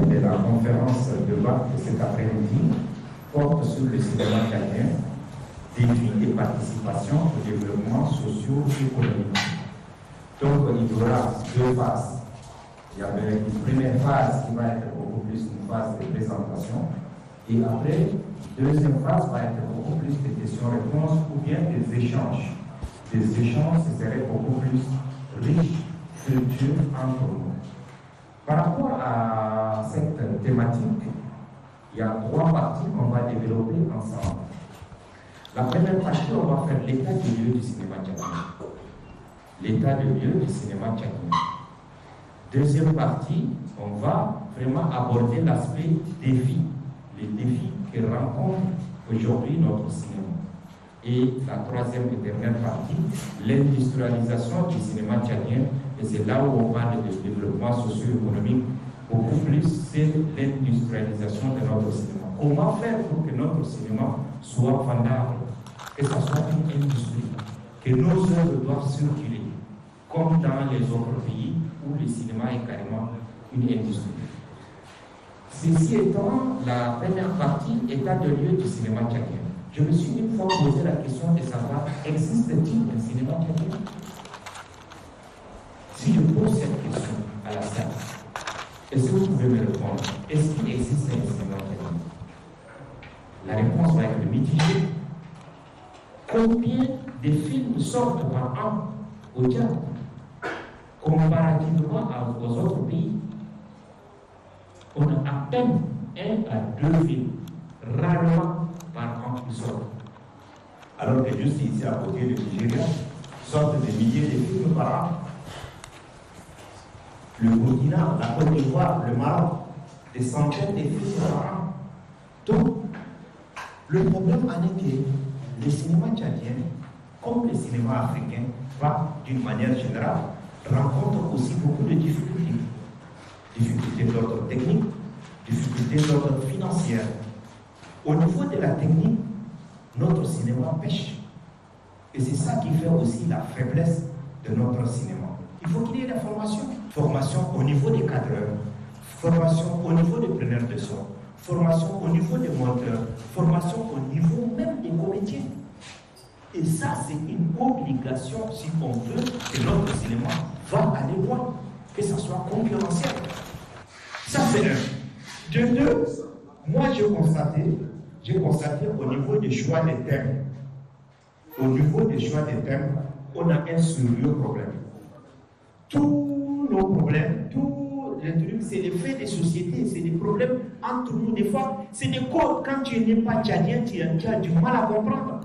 thème de la conférence de BAC de cet après-midi porte sur le cinéma tchadien, défis et participation au développement socio-économique. Donc il y aura deux phases. Il y avait une première phase qui va être beaucoup plus une phase de présentation, et après, deuxième phase va être beaucoup plus de questions-réponses ou bien des échanges. Des échanges seraient beaucoup plus riches, fructueux entre nous. Par rapport à cette thématique, il y a trois parties qu'on va développer ensemble. La première partie, on va faire l'état des lieux du cinéma tchadien. L'état des lieux du cinéma tchadien. Deuxième partie, on va vraiment aborder l'aspect défi, les défis que rencontre aujourd'hui notre cinéma. Et la troisième et dernière partie, l'industrialisation du cinéma tchadien. Et c'est là où on parle de développement socio-économique. Beaucoup plus, c'est l'industrialisation de notre cinéma. Comment faire pour que notre cinéma soit vendable, que ce soit une industrie, que nos œuvres doivent circuler, comme dans les autres pays où le cinéma est carrément une industrie. Ceci étant la première partie, état de lieu du cinéma tchadien. Je me suis une fois posé la question de savoir, existe-t-il un cinéma tchadien? Si je pose cette question à la salle, est-ce que vous pouvez me répondre? Est-ce qu'il existe un cinéma tchadien? La réponse va être mitigée. Combien de films sortent par an au Tchad comparativement aux autres pays? On a à peine 1 à 2 films, rarement par an qui sortent. Alors que juste ici à côté du Nigeria, sortent des milliers de films par an. Le Burkina, la Côte d'Ivoire, le Maroc, des centaines de films par an. Donc, le problème en est que le cinéma tchadien, comme le cinéma africain, va d'une manière générale, rencontre aussi beaucoup de difficultés. Difficultés d'ordre technique, difficultés d'ordre financier. Au niveau de la technique, notre cinéma pêche. Et c'est ça qui fait aussi la faiblesse de notre cinéma. Il faut qu'il y ait la formation. Formation au niveau des cadreurs, formation au niveau des preneurs de son, formation au niveau des monteurs, formation au niveau même des comédiens. Et ça, c'est une obligation si on veut que notre cinéma va aller loin, que ça soit concurrentiel. Ça, c'est un. De deux, moi, j'ai constaté au niveau des choix des thèmes, au niveau des choix des thèmes, on a un sérieux problème. Tous nos problèmes, tous les trucs, c'est les faits des sociétés, c'est des problèmes entre nous. Des fois, c'est des codes. Quand tu n'es pas tchadien, tu as du mal à comprendre.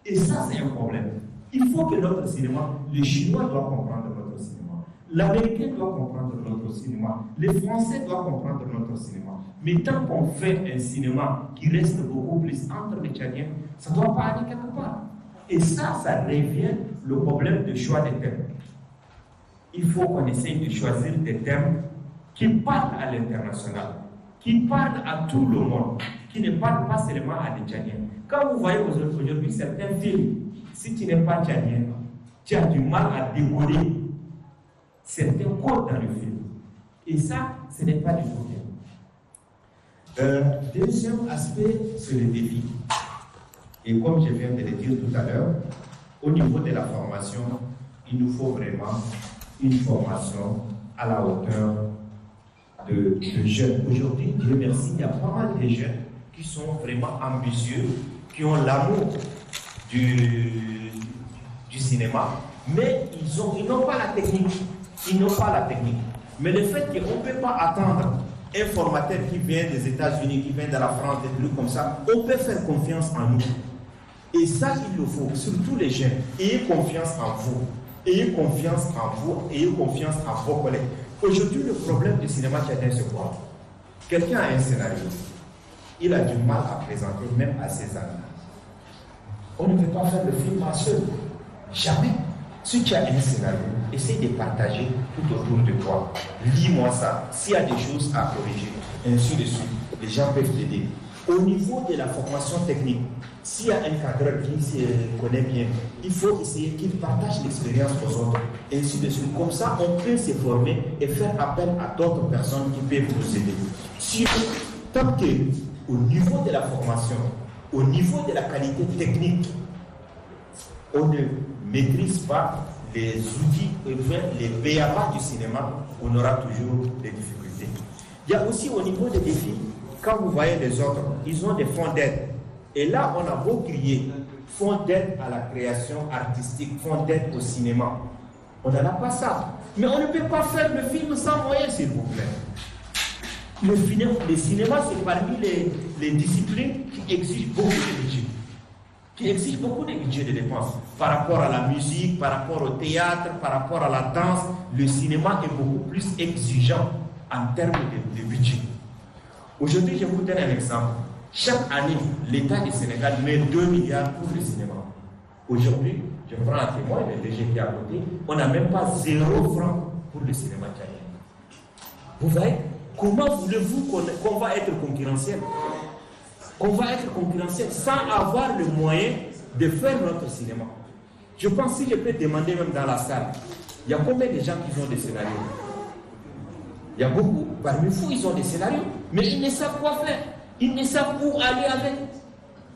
Et ça, c'est un problème. Il faut que notre cinéma, les Chinois doivent comprendre notre cinéma, l'Américain doit comprendre notre cinéma, les Français doivent comprendre notre cinéma. Mais tant qu'on fait un cinéma qui reste beaucoup plus entre les Tchadiens, ça ne doit pas aller quelque part. Et ça revient le problème de choix des thèmes. Il faut qu'on essaye de choisir des thèmes qui parlent à l'international, qui parlent à tout le monde, qui ne parlent pas seulement à des Tchadiens. Quand vous voyez aujourd'hui certains films, si tu n'es pas tchadien, tu as du mal à décoder certains codes dans le film. Et ça, ce n'est pas du tout bien. Deuxième aspect, c'est le défi. Et comme je viens de le dire tout à l'heure, au niveau de la formation, il nous faut vraiment une formation à la hauteur de jeunes. Aujourd'hui, Dieu merci, il y a pas mal de jeunes qui sont vraiment ambitieux, qui ont l'amour du cinéma, mais ils n'ont pas la technique. Ils n'ont pas la technique. Mais le fait qu'on ne peut pas attendre un formateur qui vient des États-Unis, qui vient de la France, des trucs comme ça, on peut faire confiance en nous. Et ça, il le faut, surtout les jeunes. Ayez confiance en vous. Ayez confiance en vous. Ayez confiance en vos collègues. Aujourd'hui, le problème du cinéma tchadien, c'est quoi? Quelqu'un a un scénario. Il a du mal à présenter, même à ses amis. On ne peut pas faire le film à seul. Jamais. Si tu as un scénario, essaye de partager tout autour de toi. Lis-moi ça. S'il y a des choses à corriger, ainsi de suite, les gens peuvent t'aider. Au niveau de la formation technique, s'il y a un cadre qui se connaît bien, il faut essayer qu'il partage l'expérience aux autres, et ainsi de suite. Comme ça, on peut se former et faire appel à d'autres personnes qui peuvent nous aider. Si, tant qu'au niveau de la formation, au niveau de la qualité technique, on ne maîtrise pas les outils, les BABA du cinéma, on aura toujours des difficultés. Il y a aussi au niveau des défis, quand vous voyez les autres, ils ont des fonds d'aide. Et là, on a beau crier fonds d'aide à la création artistique, fonds d'aide au cinéma. On n'en a pas ça. Mais on ne peut pas faire le film sans moyens, s'il vous plaît. Le cinéma, c'est parmi les disciplines qui exigent beaucoup de budget. Qui exigent beaucoup de budget de dépenses. Par rapport à la musique, par rapport au théâtre, par rapport à la danse, le cinéma est beaucoup plus exigeant en termes de budget. Aujourd'hui, je vous donne un exemple. Chaque année, l'État du Sénégal met 2 milliards pour le cinéma. Aujourd'hui, je prends un témoin, le DG qui est à côté, on n'a même pas 0 franc pour le cinéma tchadien. Vous voyez, comment voulez-vous qu'on va être concurrentiel? Qu'on va être concurrentiel sans avoir le moyen de faire notre cinéma. Je pense, si je peux demander même dans la salle, il y a combien de gens qui ont des scénarios? Il y a beaucoup. Parmi vous, ils ont des scénarios, mais ils ne savent quoi faire. Ils ne savent où aller avec.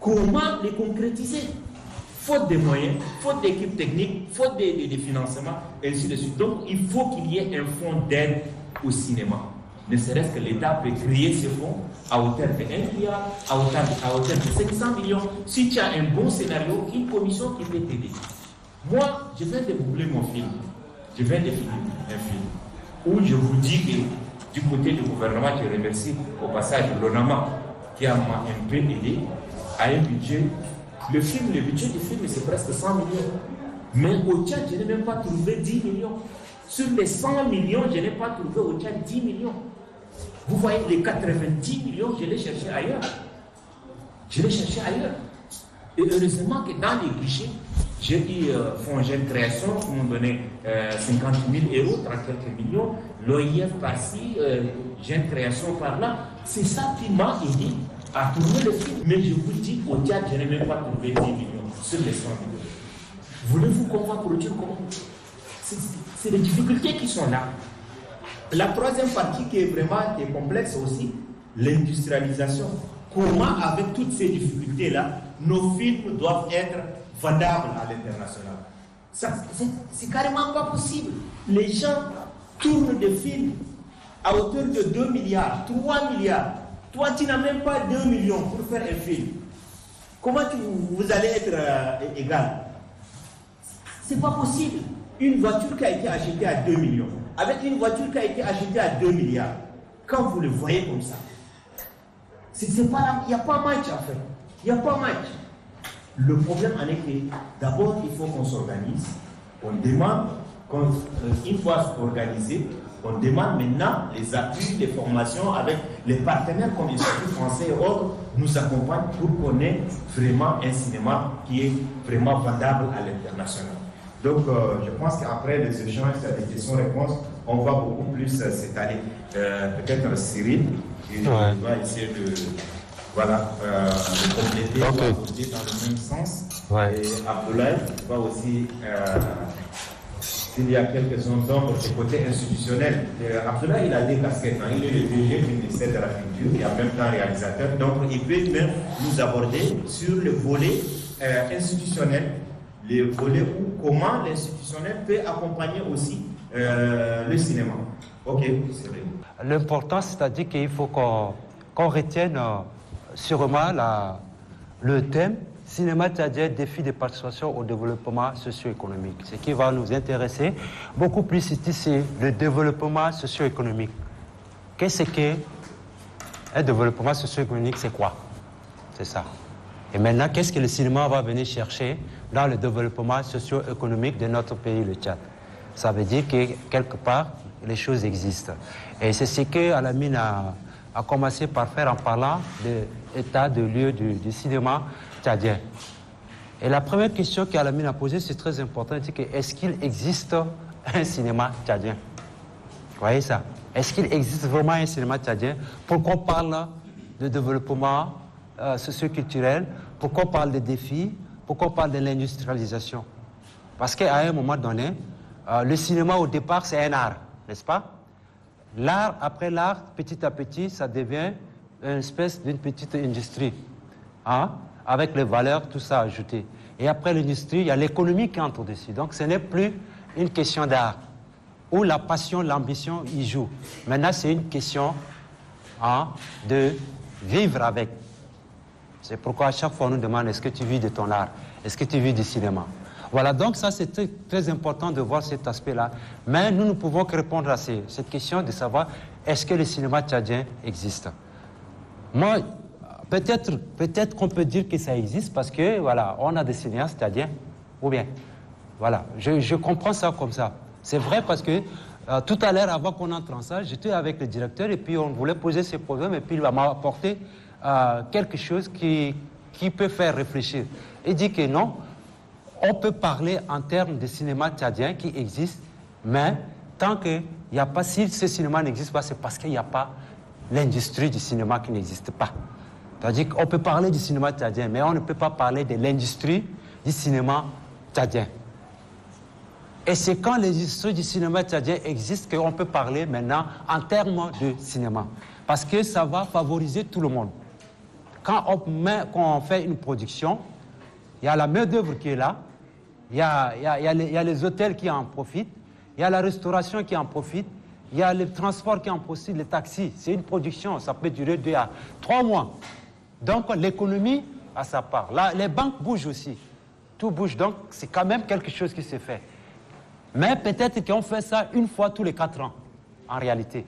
Comment les concrétiser? Faute de moyens, faute d'équipe technique, faute de financement, et ainsi de suite. Donc, il faut qu'il y ait un fonds d'aide au cinéma. Ne serait-ce que l'État peut créer ce fonds à hauteur de 1 milliard, à hauteur de 500 millions. Si tu as un bon scénario, une commission qui peut t'aider. Moi, je viens de boucler mon film. Je viens de finir un film où je vous dis que du côté du gouvernement, je remercie au passage l'ONAMA qui a un peu aidé à un budget. Le budget du film, c'est presque 100 millions. Mais au Tchad, je n'ai même pas trouvé 10 millions. Sur les 100 millions, je n'ai pas trouvé au Tchad 10 millions. Vous voyez, les 90 millions, je les cherché ailleurs. Je les cherché ailleurs. Et heureusement que dans les guichets, j'ai eu Fonds Jeune Création qui m'ont donné 50 000 euros, 30 quelques millions. L'OIF par-ci, Jeune Création par-là. C'est ça qui m'a aidé à tourner le film. Mais je vous dis, au Tchad, je n'ai même pas trouvé 10 millions sur les 100 millions. Voulez-vous qu'on va produire comment? C'est les difficultés qui sont là. La troisième partie qui est complexe aussi, l'industrialisation. Comment, avec toutes ces difficultés-là, nos films doivent être vendables à l'international? C'est carrément pas possible. Les gens tournent des films à hauteur de 2 milliards, 3 milliards. Toi, tu n'as même pas 2 millions pour faire un film. Comment vous allez être égal? C'est pas possible. Une voiture qui a été achetée à 2 millions, avec une voiture qui a été achetée à 2 milliards, quand vous le voyez comme ça, il n'y a pas match en fait. Il n'y a pas match. Le problème en est que d'abord, il faut qu'on s'organise. On demande, une fois organisé, on demande maintenant les appuis, les formations avec les partenaires comme l'Institut français et autres nous accompagnent pour qu'on ait vraiment un cinéma qui est vraiment vendable à l'international. Donc, je pense qu'après les échanges, des questions-réponses, on va beaucoup plus s'étaler. Peut-être Cyril, qui va essayer de compléter, dans le même sens. Ouais. Et Abdoulaye va aussi, s'il y a quelques zones d'ombre du côté institutionnel. Abdoulaye, il a des casquettes. Hein. Il est le DG du ministère de la Culture et en même temps réalisateur. Donc, il peut même nous aborder sur le volet institutionnel. Les volets où comment l'institutionnel peut accompagner aussi le cinéma. Ok, c'est vrai. L'important, c'est-à-dire qu'il faut qu'on retienne sûrement le thème cinéma tchadien, défi de participation au développement socio-économique. Ce qui va nous intéresser beaucoup plus ici, c'est le développement socio-économique. Qu'est-ce qu'un développement socio-économique, c'est quoi? C'est ça. Et maintenant, qu'est-ce que le cinéma va venir chercher dans le développement socio-économique de notre pays, le Tchad? Ça veut dire que, quelque part, les choses existent. Et c'est ce que Alamine a commencé par faire en parlant de l'état de lieu du cinéma tchadien. Et la première question qu'Alamine a posée, c'est très important, c'est que est-ce qu'il existe un cinéma tchadien? Vous voyez ça? Est-ce qu'il existe vraiment un cinéma tchadien? Pourquoi on parle de développement socioculturel, pourquoi on parle des défis, pourquoi on parle de l'industrialisation. Parce qu'à un moment donné, le cinéma au départ c'est un art, n'est-ce pas? L'art, après l'art, petit à petit, ça devient une espèce d'une petite industrie, hein, avec les valeurs, tout ça ajouté. Et après l'industrie, il y a l'économie qui entre dessus. Donc ce n'est plus une question d'art, où la passion, l'ambition y jouent. Maintenant, c'est une question, hein, de vivre avec. C'est pourquoi à chaque fois on nous demande, est-ce que tu vis de ton art? Est-ce que tu vis du cinéma? Voilà, donc ça c'est très, très important de voir cet aspect-là. Mais nous ne pouvons que répondre à cette question de savoir, est-ce que le cinéma tchadien existe? Moi, peut-être qu'on peut dire que ça existe parce que, voilà, on a des cinéastes tchadiens, ou bien, voilà, je comprends ça comme ça. C'est vrai parce que tout à l'heure, avant qu'on entre en salle, j'étais avec le directeur et puis on voulait poser ces problèmes et puis il m'a apporté quelque chose qui peut faire réfléchir. Il dit que non, on peut parler en termes de cinéma tchadien qui existe, mais tant qu'il n'y a pas, si ce cinéma n'existe pas, c'est parce qu'il n'y a pas l'industrie du cinéma qui n'existe pas. C'est-à-dire qu'on peut parler du cinéma tchadien, mais on ne peut pas parler de l'industrie du cinéma tchadien. Et c'est quand l'industrie du cinéma tchadien existe qu'on peut parler maintenant en termes de cinéma. Parce que ça va favoriser tout le monde. Quand on fait une production, il y a la main-d'œuvre qui est là, il y a les hôtels qui en profitent, il y a la restauration qui en profite, il y a le transport qui en profite, les taxis. C'est une production, ça peut durer 2 à 3 mois. Donc l'économie a sa part. Là, les banques bougent aussi. Tout bouge, donc c'est quand même quelque chose qui se fait. Mais peut-être qu'on fait ça une fois tous les 4 ans, en réalité.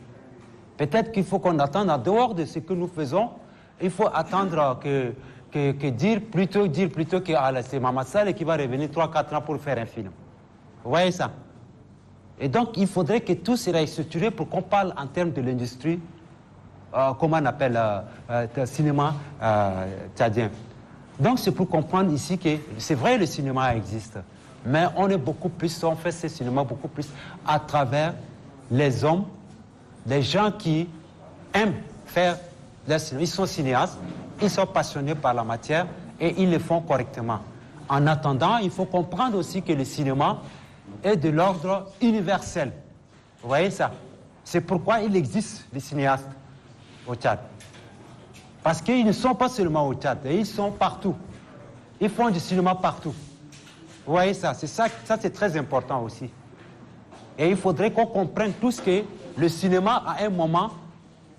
Peut-être qu'il faut qu'on attende en dehors de ce que nous faisons. Il faut attendre dire plutôt que c'est Mamad Saleh qui va revenir 3-4 ans pour faire un film. Vous voyez ça? Et donc, il faudrait que tout soit structuré pour qu'on parle en termes de l'industrie, comment on appelle, le cinéma tchadien. Donc, c'est pour comprendre ici que c'est vrai, le cinéma existe, mais on est beaucoup plus, on fait ce cinéma beaucoup plus à travers les hommes, les gens qui aiment faire le cinéma. Ils sont cinéastes, ils sont passionnés par la matière et ils le font correctement. En attendant, il faut comprendre aussi que le cinéma est de l'ordre universel. Vous voyez ça? C'est pourquoi il existe des cinéastes au Tchad. Parce qu'ils ne sont pas seulement au Tchad, ils sont partout. Ils font du cinéma partout. Vous voyez ça? C'est ça, c'est très important aussi. Et il faudrait qu'on comprenne tous que le cinéma, à un moment,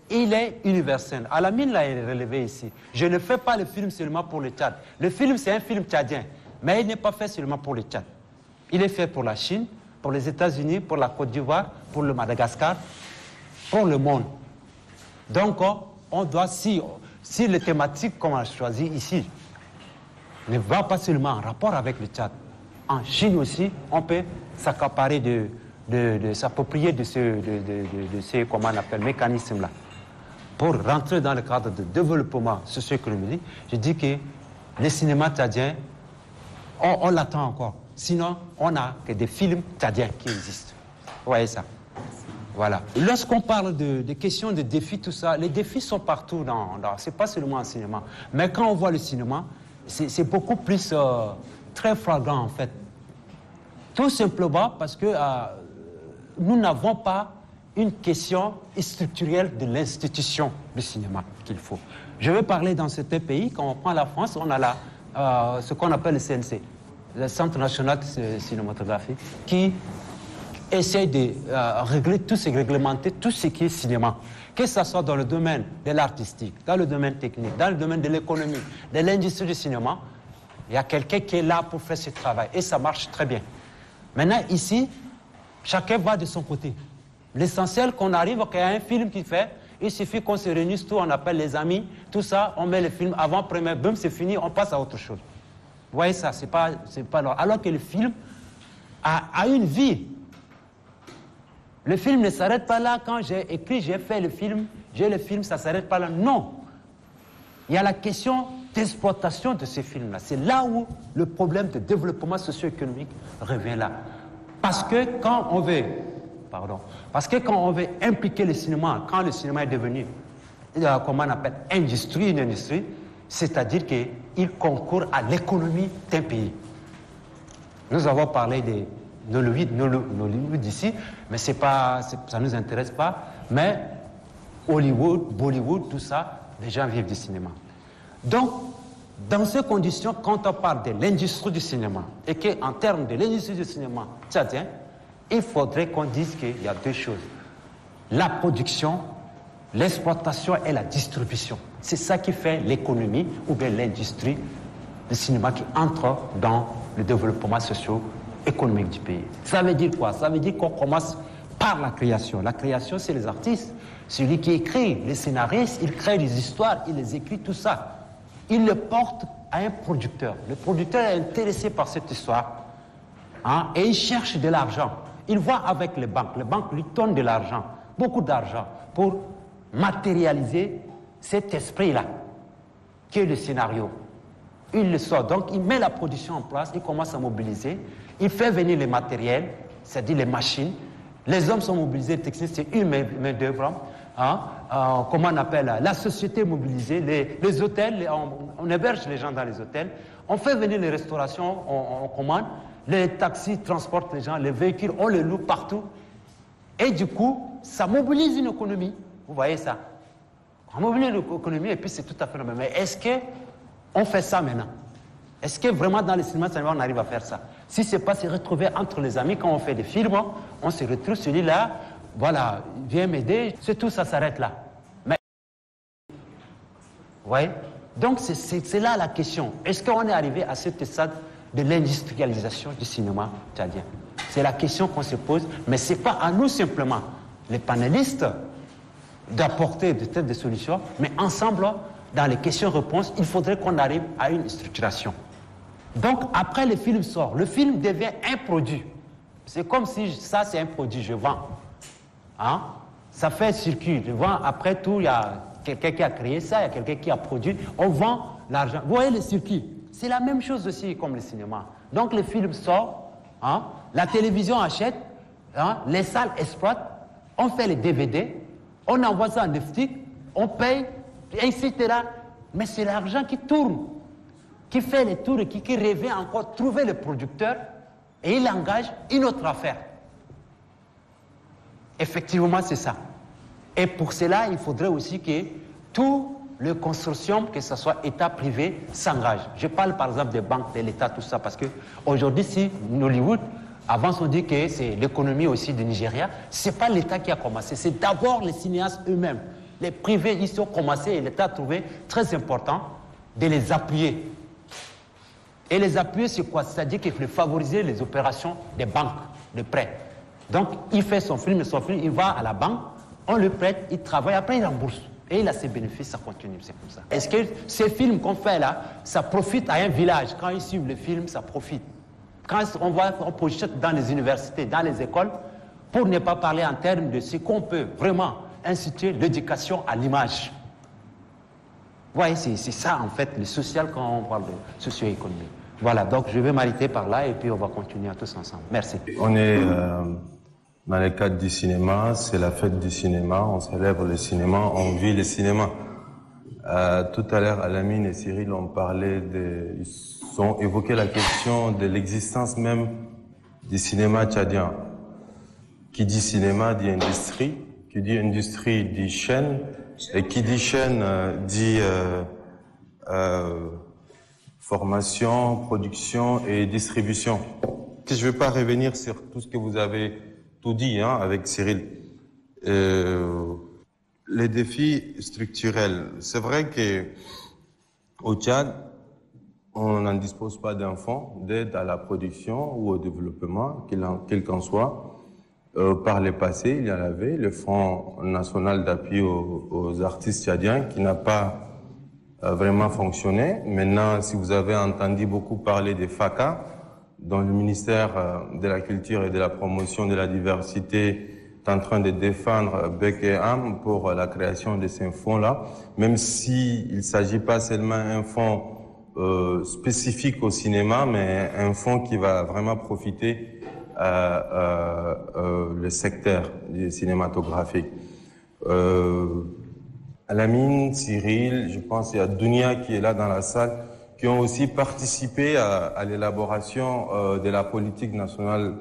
il est universel. Alamine l'a relevé ici. Je ne fais pas le film seulement pour le Tchad. Le film, c'est un film tchadien, mais il n'est pas fait seulement pour le Tchad. Il est fait pour la Chine, pour les États-Unis, pour la Côte d'Ivoire, pour le Madagascar, pour le monde. Donc, on doit, si les thématiques qu'on a choisies ici ne vont pas seulement en rapport avec le Tchad, en Chine aussi, on peut s'accaparer de s'approprier de ces comment on appelle, mécanismes-là. Pour rentrer dans le cadre de développement socio-économique, je dis que le cinéma tchadien, on l'attend encore. Sinon, on n'a que des films tchadiens qui existent. Vous voyez ça? Voilà. Lorsqu'on parle de questions de défis, tout ça, les défis sont partout c'est pas seulement en cinéma. Mais quand on voit le cinéma, c'est beaucoup plus très flagrant en fait. Tout simplement parce que nous n'avons pas une question structurelle de l'institution du cinéma qu'il faut. Je vais parler dans certains pays, quand on prend la France, on a ce qu'on appelle le CNC, le Centre National de Cinématographie, qui essaie de réglementer tout ce qui est cinéma, que ce soit dans le domaine de l'artistique, dans le domaine technique, dans le domaine de l'économie, de l'industrie du cinéma. Il y a quelqu'un qui est là pour faire ce travail et ça marche très bien. Maintenant, ici, chacun va de son côté. L'essentiel, qu'on arrive, qu'il y a un film qui fait, il suffit qu'on se réunisse, tout, on appelle les amis, tout ça, on met le film avant, première, boum, c'est fini, on passe à autre chose. Vous voyez ça, c'est pas normal. Alors que le film a une vie. Le film ne s'arrête pas là. Quand j'ai écrit, j'ai fait le film, ça ne s'arrête pas là. Non. Il y a la question d'exploitation de ces films-là. C'est là où le problème de développement socio-économique revient là. Parce que quand on veut impliquer le cinéma, quand le cinéma est devenu, comment on appelle, une industrie, c'est-à-dire qu'il concourt à l'économie d'un pays. Nous avons parlé de Nollywood ici, mais ça ne nous intéresse pas. Mais Hollywood, Bollywood, tout ça, les gens vivent du cinéma. Donc, dans ces conditions, quand on parle de l'industrie du cinéma, et qu'en termes de l'industrie du cinéma tchadien, il faudrait qu'on dise qu'il y a deux choses. La production, l'exploitation et la distribution. C'est ça qui fait l'économie ou bien l'industrie du cinéma qui entre dans le développement socio-économique du pays. Ça veut dire quoi? Ça veut dire qu'on commence par la création. La création, c'est les artistes. Celui qui écrit, les scénaristes, il crée des histoires, il les écrit, tout ça. Il le porte à un producteur. Le producteur est intéressé par cette histoire, hein, et il cherche de l'argent. Il voit avec les banques. Les banques lui donnent de l'argent, beaucoup d'argent, pour matérialiser cet esprit-là, qui est le scénario. Il le sort. Donc, il met la production en place, il commence à mobiliser, il fait venir les matériels, c'est-à-dire les machines. Les hommes sont mobilisés, les techniciens, c'est une main-d'œuvre. Hein, comment on appelle, la société mobilisée, les hôtels, on héberge les gens dans les hôtels, on fait venir les restaurations, on commande, les taxis transportent les gens, les véhicules, on les loue partout. Et du coup, ça mobilise une économie. Vous voyez ça? On mobilise une économie et puis c'est tout à fait normal. Mais est-ce qu'on fait ça maintenant? Est-ce que vraiment dans le cinéma, on arrive à faire ça? Si ce n'est pas se retrouver entre les amis, quand on fait des films, on se retrouve celui-là, voilà, viens m'aider, c'est tout, ça s'arrête là. Mais, vous voyez? Donc c'est là la question. Est-ce qu'on est arrivé à cette stade de l'industrialisation du cinéma tchadien? C'est la question qu'on se pose, mais ce n'est pas à nous simplement, les panélistes, d'apporter des solutions, mais ensemble, dans les questions-réponses, il faudrait qu'on arrive à une structuration. Donc, après le film sort, le film devient un produit. C'est comme si ça, c'est un produit, je vends. Hein? Ça fait circuit, je vends. Après tout, il y a quelqu'un qui a créé ça, il y a quelqu'un qui a produit. On vend l'argent. Vous voyez le circuit? C'est la même chose aussi comme le cinéma. Donc, le film sort, hein? La télévision achète, hein? Les salles exploitent, on fait les DVD, on envoie ça en optique, on paye, etc. Mais c'est l'argent qui tourne, qui fait les tours et qui revient encore trouver le producteur et il engage une autre affaire. Effectivement, c'est ça. Et pour cela, il faudrait aussi que tout le consortium, que ce soit État privé, s'engage. Je parle par exemple des banques, de l'État, tout ça, parce qu'aujourd'hui, si Nollywood, avant on dit que c'est l'économie aussi du Nigeria, ce n'est pas l'État qui a commencé, c'est d'abord les cinéastes eux-mêmes. Les privés, ils ont commencé et l'État a trouvé très important de les appuyer. Et les appuyer, c'est quoi? C'est-à-dire qu'il faut favoriser les opérations des banques, de prêt. Donc, il fait son film, il va à la banque, on le prête, il travaille, après il rembourse. Et il a ses bénéfices, ça continue, c'est comme ça. Est-ce que ces films qu'on fait là, ça profite à un village? Quand ils suivent le film, ça profite. Quand on projette dans les universités, dans les écoles, pour ne pas parler en termes de ce qu'on peut vraiment instituer l'éducation à l'image. Vous voyez, c'est ça en fait, le social quand on parle de socio-économie. Voilà, donc je vais m'arrêter par là et puis on va continuer tous ensemble. Merci. On est dans le cadre du cinéma, c'est la fête du cinéma, on célèbre le cinéma, on vit le cinéma. Tout à l'heure, Alamine et Cyril ont parlé ils ont évoqué la question de l'existence même du cinéma tchadien. Qui dit cinéma dit industrie, qui dit industrie dit chaîne, et qui dit chaîne dit formation, production et distribution. Je ne vais pas revenir sur tout ce que vous avez tout dit avec Cyril. Les défis structurels. C'est vrai qu'au Tchad, on n'en dispose pas d'un fonds d'aide à la production ou au développement, quel qu'en soit. Par le passé, il y en avait le Fonds national d'appui aux artistes tchadiens qui n'a pas vraiment fonctionné. Maintenant, si vous avez entendu beaucoup parler des FACA, dont le ministère de la Culture et de la Promotion de la Diversité est en train de défendre bec et âme pour la création de ces fonds-là, même s'il ne s'agit pas seulement d'un fonds spécifique au cinéma, mais un fonds qui va vraiment profiter le secteur cinématographique. Alamine, Cyril, je pense qu'il y a Dunia qui est là dans la salle, qui ont aussi participé à l'élaboration de la politique nationale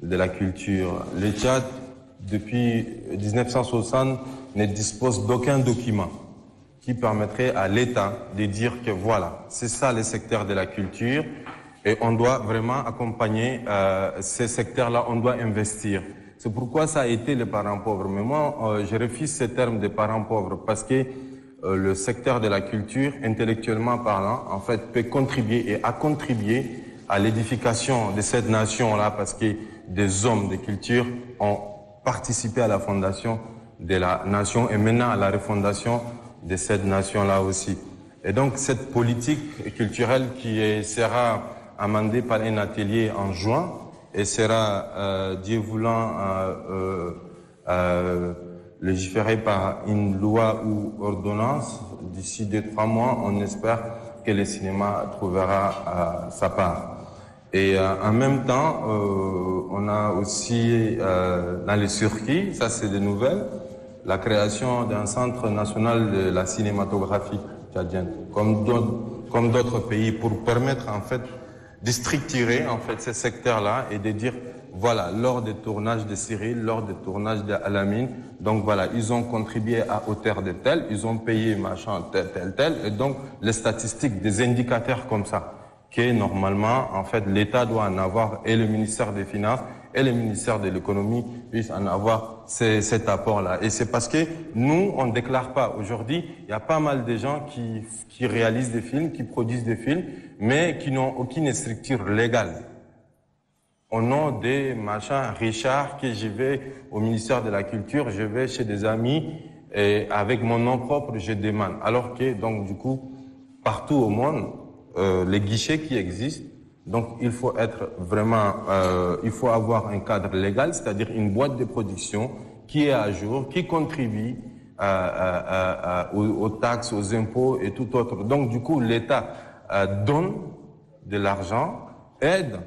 de la culture. Le Tchad, depuis 1960, ne dispose d'aucun document qui permettrait à l'État de dire que voilà, c'est ça le secteur de la culture et on doit vraiment accompagner ces secteurs-là, on doit investir. C'est pourquoi ça a été les parents pauvres. Mais moi, je refuse ce terme de parents pauvres parce que le secteur de la culture, intellectuellement parlant, en fait, peut contribuer et a contribué à l'édification de cette nation-là parce que des hommes de culture ont participé à la fondation de la nation et maintenant à la refondation de cette nation-là aussi. Et donc, cette politique culturelle qui sera amendée par un atelier en juin, et sera, Dieu voulant, légiféré par une loi ou ordonnance. D'ici 2-3 mois, on espère que le cinéma trouvera sa part. Et en même temps, on a aussi dans les circuits, ça c'est des nouvelles, la création d'un centre national de la cinématographie tchadienne, comme d'autres pays, pour permettre en fait de structurer en fait ces secteurs-là et de dire voilà, lors des tournages de Cyril, lors des tournages d'Alamine, donc voilà, ils ont contribué à hauteur de tel, ils ont payé machin tel, et donc les statistiques, des indicateurs comme ça, que normalement en fait l'État doit en avoir et le ministère des Finances et le ministère de l'Économie puissent en avoir cet apport-là. Et c'est parce que nous, on ne déclare pas. Aujourd'hui, il y a pas mal de gens qui réalisent des films, qui produisent des films, mais qui n'ont aucune structure légale. Au nom des machins Richard, que je vais au ministère de la Culture, je vais chez des amis et avec mon nom propre, je demande. Alors que, donc, du coup, partout au monde, les guichets qui existent, donc il faut être vraiment, il faut avoir un cadre légal, c'est-à-dire une boîte de production qui est à jour, qui contribue aux taxes, aux impôts et tout autre. Donc du coup, l'État donne de l'argent, aide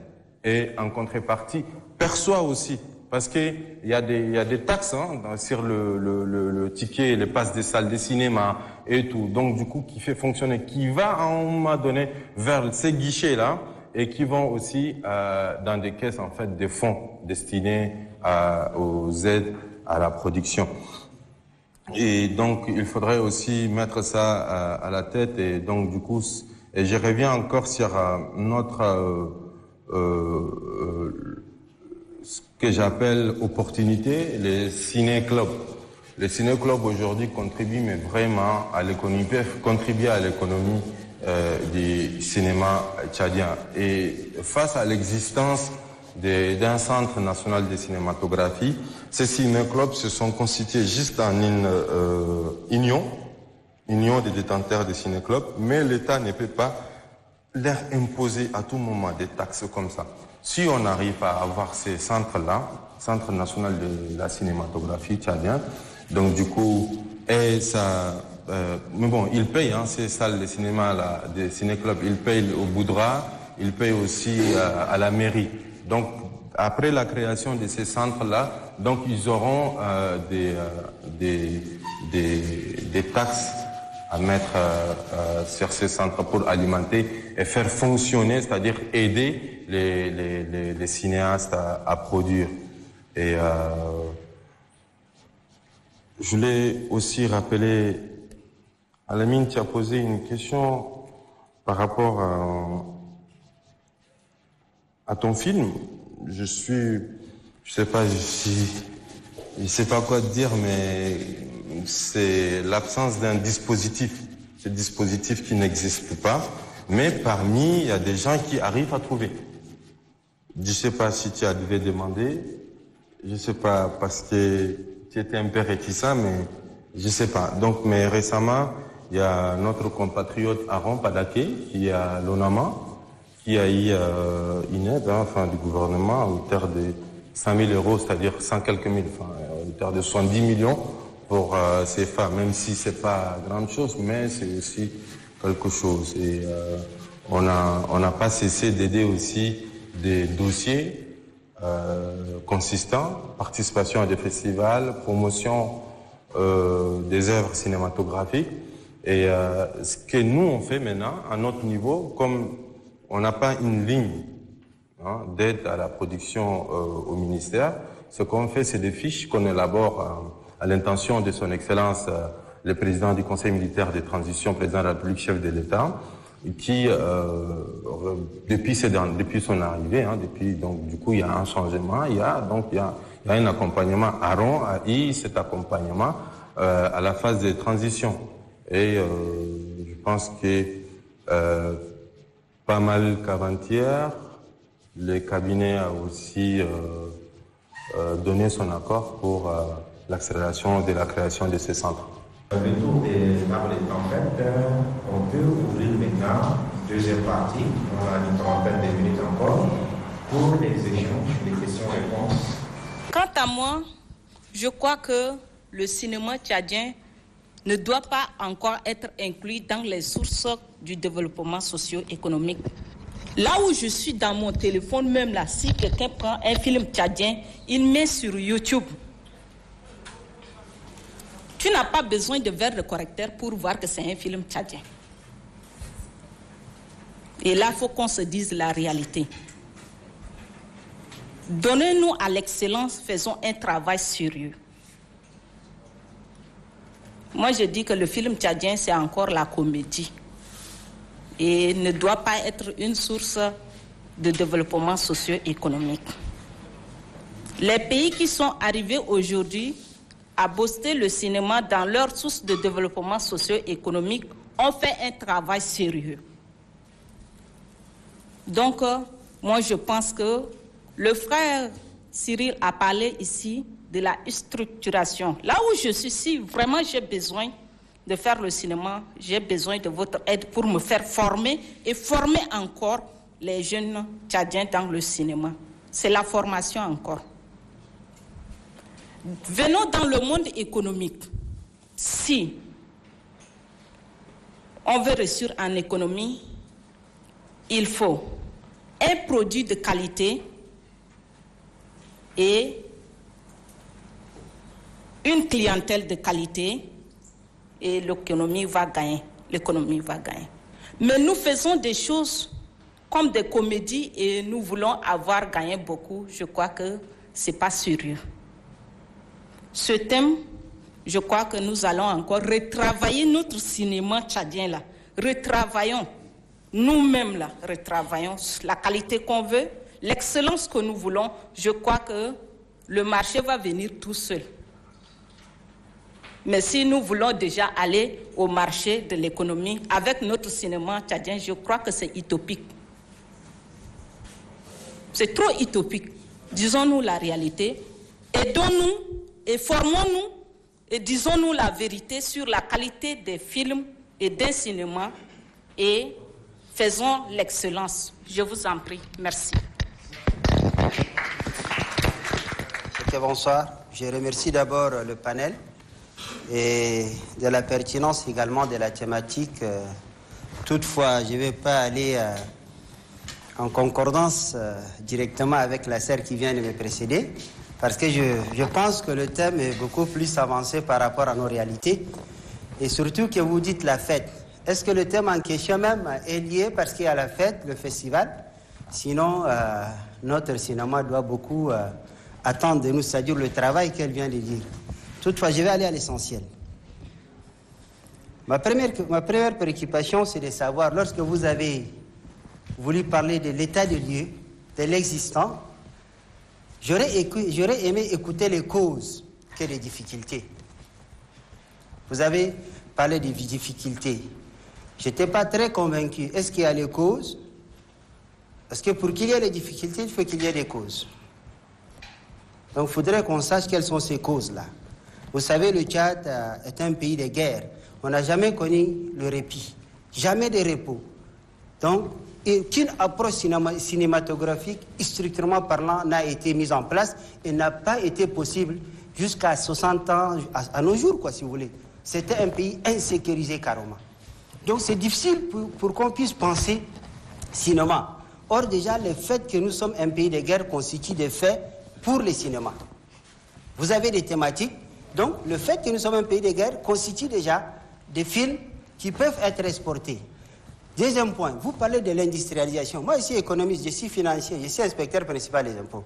et en contrepartie perçoit aussi. Parce que il y a des taxes sur le ticket, les passes des salles de cinéma et tout. Donc du coup, qui fait fonctionner, qui va à un moment donné vers ces guichets-là et qui vont aussi dans des caisses en fait des fonds destinés aux aides à la production. Et donc il faudrait aussi mettre ça à la tête et donc du coup, et je reviens encore sur notre ce que j'appelle opportunité, les ciné-clubs. Les ciné-clubs aujourd'hui contribuent mais vraiment à l'économie, peuvent contribuer à l'économie du cinéma tchadien. Et face à l'existence d'un centre national de cinématographie, ces ciné-clubs se sont constitués juste en une union des détenteurs des ciné-clubs, mais l'État ne peut pas leur imposer à tout moment des taxes comme ça. Si on arrive à avoir ces centres-là, Centre national de la cinématographie tchadien, donc du coup, et ça, mais bon, ils payent ces salles de cinéma là, des ciné-clubs, ils payent au Boudra, ils payent aussi à la mairie. Donc après la création de ces centres-là, donc ils auront des taxes à mettre sur ces centres pour alimenter et faire fonctionner, c'est-à-dire aider les cinéastes à produire. Et je voulais aussi rappeler, Alamine, tu as posé une question par rapport à ton film. Je sais pas quoi te dire, mais c'est l'absence d'un dispositif. Ce dispositif qui n'existe pas, mais parmi, il y a des gens qui arrivent à trouver. Je sais pas si tu avais demandé, je sais pas parce que tu étais un peu réticent, mais je sais pas. Donc, mais récemment, il y a notre compatriote Aaron Padaké qui est à l'ONAMA, qui a eu une aide du gouvernement à hauteur de 100 000 euros, c'est-à-dire 100 quelques mille, à hauteur de 70 millions pour ces femmes, même si c'est pas grande chose, mais c'est aussi quelque chose. Et on n'a pas cessé d'aider aussi des dossiers consistants, participation à des festivals, promotion des œuvres cinématographiques. Et ce que nous on fait maintenant, à notre niveau, comme on n'a pas une ligne d'aide à la production au ministère, ce qu'on fait, c'est des fiches qu'on élabore à l'intention de son Excellence le président du Conseil militaire de transition, président de la République, chef de l'État, qui, depuis son arrivée, donc du coup, il y a un changement, il y a un accompagnement à rond, à I, cet accompagnement à la phase de transition. Et je pense que pas mal qu'avant-hier, le cabinet a aussi donné son accord pour l'accélération de la création de ces centres. Le tour des tables de tempête, on peut ouvrir maintenant deuxième partie, on a une trentaine de minutes encore, pour les échanges, les questions-réponses. Quant à moi, je crois que le cinéma tchadien ne doit pas encore être inclus dans les sources du développement socio-économique. Là où je suis dans mon téléphone, même là, si quelqu'un prend un film tchadien, il met sur YouTube. Tu n'as pas besoin de verre de correcteur pour voir que c'est un film tchadien. Et là, il faut qu'on se dise la réalité. Donnez-nous à l'excellence, faisons un travail sérieux. Moi, je dis que le film tchadien, c'est encore la comédie. Et ne doit pas être une source de développement socio-économique. Les pays qui sont arrivés aujourd'hui à booster le cinéma dans leur source de développement socio-économique ont fait un travail sérieux. Donc, moi, je pense que le frère Cyril a parlé ici de la structuration. Là où je suis, si vraiment j'ai besoin de faire le cinéma, j'ai besoin de votre aide pour me faire former et former encore les jeunes tchadiens dans le cinéma. C'est la formation encore. Venons dans le monde économique. Si on veut réussir en économie, il faut un produit de qualité et une clientèle de qualité et l'économie va gagner. L'économie va gagner. Mais nous faisons des choses comme des comédies et nous voulons avoir gagné beaucoup. Je crois que ce n'est pas sérieux. Ce thème, je crois que nous allons encore retravailler notre cinéma tchadien là. Retravaillons nous-mêmes là, retravaillons la qualité qu'on veut, l'excellence que nous voulons. Je crois que le marché va venir tout seul. Mais si nous voulons déjà aller au marché de l'économie avec notre cinéma tchadien, je crois que c'est utopique. C'est trop utopique. Disons-nous la réalité, aidons-nous et formons-nous et disons-nous la vérité sur la qualité des films et des cinémas et faisons l'excellence. Je vous en prie. Merci. Bonsoir. Je remercie d'abord le panel et de la pertinence également de la thématique. Toutefois, je ne vais pas aller en concordance directement avec la sœur qui vient de me précéder, parce que je pense que le thème est beaucoup plus avancé par rapport à nos réalités, et surtout que vous dites la fête. Est-ce que le thème en question même est lié parce qu'il y a la fête, le festival? Sinon, notre cinéma doit beaucoup attendre de nous, c'est-à-dire le travail qu'elle vient de dire. Toutefois, je vais aller à l'essentiel. Ma première préoccupation, c'est de savoir, lorsque vous avez voulu parler de l'état des lieux, de l'existant, j'aurais aimé écouter les causes que les difficultés. Vous avez parlé des difficultés. Je n'étais pas très convaincu. Est-ce qu'il y a les causes? Parce que pour qu'il y ait les difficultés, il faut qu'il y ait des causes. Donc il faudrait qu'on sache quelles sont ces causes-là. Vous savez, le Tchad est un pays de guerre. On n'a jamais connu le répit. Jamais de repos. Donc, qu'une approche cinématographique, strictement parlant, n'a été mise en place et n'a pas été possible jusqu'à 60 ans, à nos jours, quoi, si vous voulez. C'était un pays insécurisé carrément. Donc c'est difficile pour qu'on puisse penser cinéma. Or déjà, le fait que nous sommes un pays de guerre constitue des faits pour les cinémas. Vous avez des thématiques Donc, le fait que nous sommes un pays de guerre constitue déjà des fils qui peuvent être exportés. Deuxième point, vous parlez de l'industrialisation. Moi, je suis économiste, je suis financier, je suis inspecteur principal des impôts.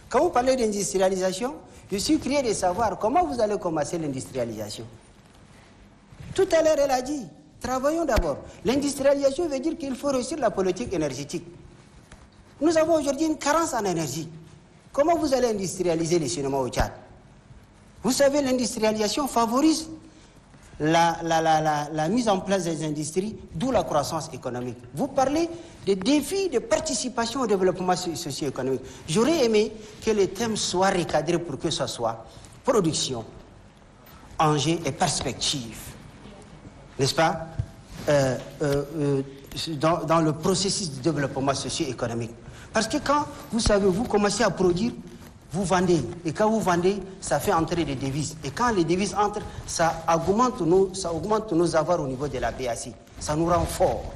Quand vous parlez d'industrialisation, je suis curieux de savoir comment vous allez commencer l'industrialisation. Tout à l'heure, elle a dit, travaillons d'abord. L'industrialisation veut dire qu'il faut réussir la politique énergétique. Nous avons aujourd'hui une carence en énergie. Comment vous allez industrialiser le cinéma au Tchad? Vous savez, l'industrialisation favorise la mise en place des industries, d'où la croissance économique. Vous parlez des défis de participation au développement socio-économique. J'aurais aimé que les thèmes soient recadrés pour que ce soit production, enjeux et perspectives. N'est-ce pas? Dans le processus de développement socio-économique. Parce que quand, vous savez, vous commencez à produire, vous vendez. Et quand vous vendez, ça fait entrer des devises. Et quand les devises entrent, ça augmente nos avoirs au niveau de la BAC. Ça nous rend forts.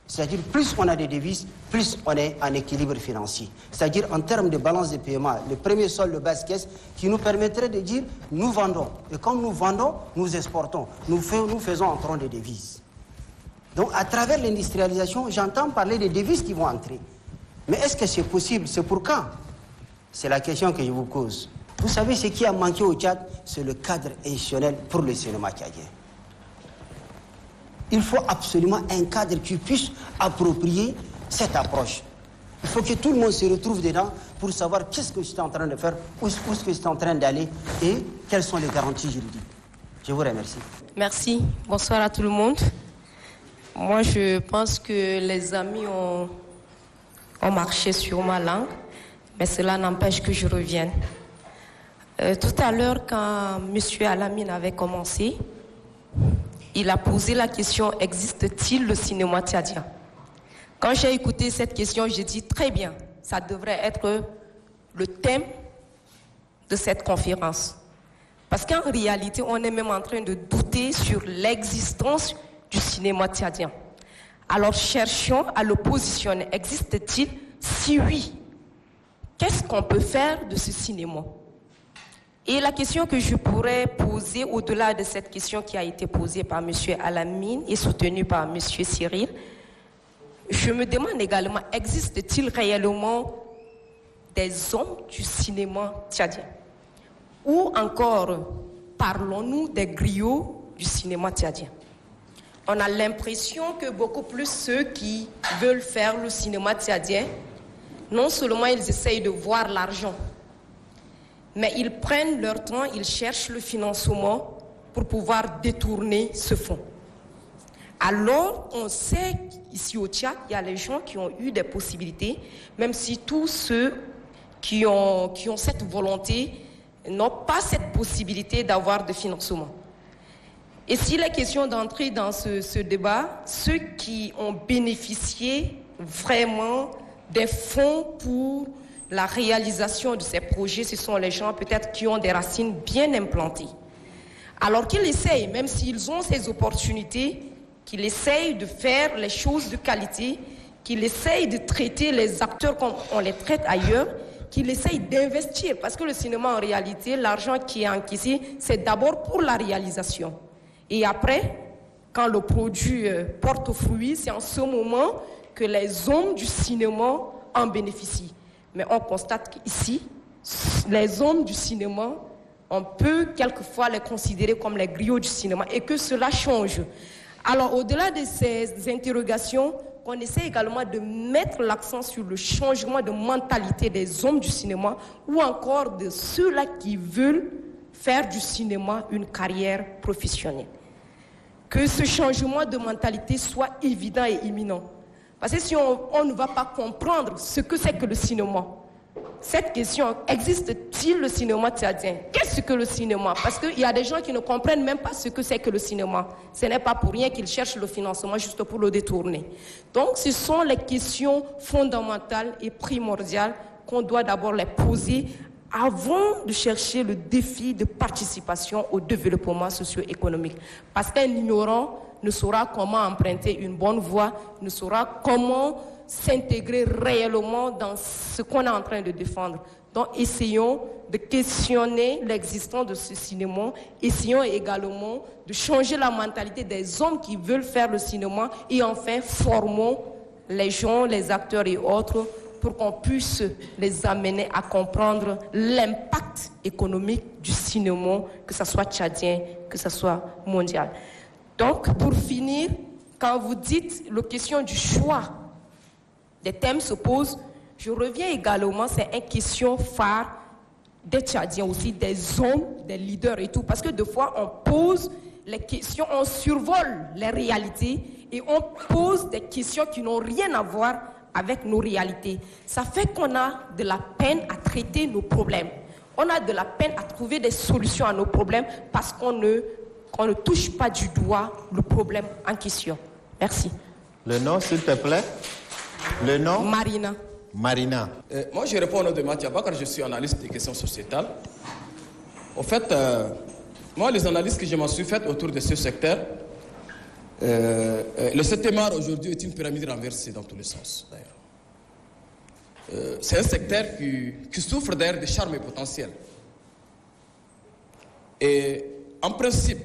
C'est-à-dire, plus on a des devises, plus on est en équilibre financier. C'est-à-dire, en termes de balance de paiement, le premier solde de basse caisse qui nous permettrait de dire, nous vendons. Et comme nous vendons, nous exportons. Nous faisons entrer des devises. Donc, à travers l'industrialisation, j'entends parler des devises qui vont entrer. Mais est-ce que c'est possible? C'est pour quand? C'est la question que je vous pose. Vous savez, ce qui a manqué au Tchad, c'est le cadre institutionnel pour le cinéma tchadien. Il faut absolument un cadre qui puisse approprier cette approche. Il faut que tout le monde se retrouve dedans pour savoir qu'est-ce que je suis en train de faire, où est-ce que je suis en train d'aller et quelles sont les garanties juridiques. Je vous remercie. Merci. Bonsoir à tout le monde. Moi, je pense que les amis ont marché sur ma langue, mais cela n'empêche que je revienne. Tout à l'heure, quand M. Alamine avait commencé, il a posé la question, existe-t-il le cinéma tchadien? Quand j'ai écouté cette question, j'ai dit très bien, ça devrait être le thème de cette conférence. Parce qu'en réalité, on est même en train de douter sur l'existence du cinéma tchadien. Alors cherchons à le positionner. Existe-t-il? Si oui, qu'est-ce qu'on peut faire de ce cinéma? Et la question que je pourrais poser, au-delà de cette question qui a été posée par M. Alamine et soutenue par M. Cyril, je me demande également, existe-t-il réellement des hommes du cinéma tchadien? Ou encore, parlons-nous des griots du cinéma tchadien? On a l'impression que beaucoup plus ceux qui veulent faire le cinéma tchadien, non seulement ils essayent de voir l'argent, mais ils prennent leur temps, ils cherchent le financement pour pouvoir détourner ce fonds. Alors, on sait qu'ici au Tchad, il y a les gens qui ont eu des possibilités, même si tous ceux qui ont cette volonté n'ont pas cette possibilité d'avoir de financement. Et s'il est question d'entrer dans ce débat, ceux qui ont bénéficié vraiment des fonds pour la réalisation de ces projets, ce sont les gens peut-être qui ont des racines bien implantées. Alors qu'ils essayent, même s'ils ont ces opportunités, qu'ils essayent de faire les choses de qualité, qu'ils essayent de traiter les acteurs comme on les traite ailleurs, qu'ils essayent d'investir. Parce que le cinéma, en réalité, l'argent qui est encaissé, c'est d'abord pour la réalisation. Et après, quand le produit porte fruit, c'est en ce moment que les hommes du cinéma en bénéficient. Mais on constate qu'ici, les hommes du cinéma, on peut quelquefois les considérer comme les griots du cinéma et que cela change. Alors, au-delà de ces interrogations, on essaie également de mettre l'accent sur le changement de mentalité des hommes du cinéma ou encore de ceux-là qui veulent faire du cinéma une carrière professionnelle. Que ce changement de mentalité soit évident et imminent. Parce que si on ne va pas comprendre ce que c'est que le cinéma, cette question, existe-t-il le cinéma tchadien? Qu'est-ce que le cinéma? Parce qu'il y a des gens qui ne comprennent même pas ce que c'est que le cinéma. Ce n'est pas pour rien qu'ils cherchent le financement juste pour le détourner. Donc ce sont les questions fondamentales et primordiales qu'on doit d'abord les poser avant de chercher le défi de participation au développement socio-économique. Parce qu'un ignorant ne saura comment emprunter une bonne voie, ne saura comment s'intégrer réellement dans ce qu'on est en train de défendre. Donc, essayons de questionner l'existence de ce cinéma. Essayons également de changer la mentalité des hommes qui veulent faire le cinéma. Et enfin, formons les gens, les acteurs et autres pour qu'on puisse les amener à comprendre l'impact économique du cinéma, que ce soit tchadien, que ce soit mondial. Donc, pour finir, quand vous dites la question du choix des thèmes se pose, je reviens également, c'est une question phare des Tchadiens aussi, des hommes, des leaders et tout, parce que des fois on pose les questions, on survole les réalités et on pose des questions qui n'ont rien à voir avec nos réalités. Ça fait qu'on a de la peine à traiter nos problèmes. On a de la peine à trouver des solutions à nos problèmes parce qu'on ne touche pas du doigt le problème en question. Merci. Le nom, s'il te plaît. Le nom? Marina. Marina. Moi, je réponds au nom de Mathieu Bakar, je suis analyste des questions sociétales. En fait, moi, les analyses que je m'en suis faites autour de ce secteur, le 7e art aujourd'hui est une pyramide renversée dans tous les sens, d'ailleurs. C'est un secteur qui souffre d'ailleurs de charme et potentiel. Et en principe,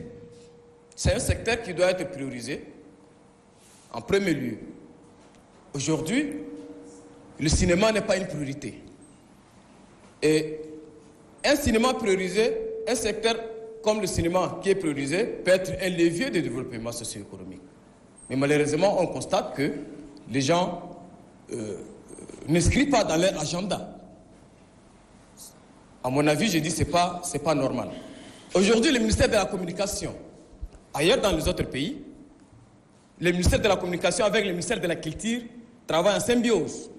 c'est un secteur qui doit être priorisé en premier lieu. Aujourd'hui, le cinéma n'est pas une priorité. Et un cinéma priorisé, un secteur comme le cinéma qui est priorisé, peut être un levier de développement socio-économique. Mais malheureusement, on constate que les gens n'inscrivent pas dans leur agenda. À mon avis, je dis que ce n'est pas normal. Aujourd'hui, le ministère de la Communication, ailleurs dans les autres pays, le ministère de la Communication avec le ministère de la Culture travaillent en symbiose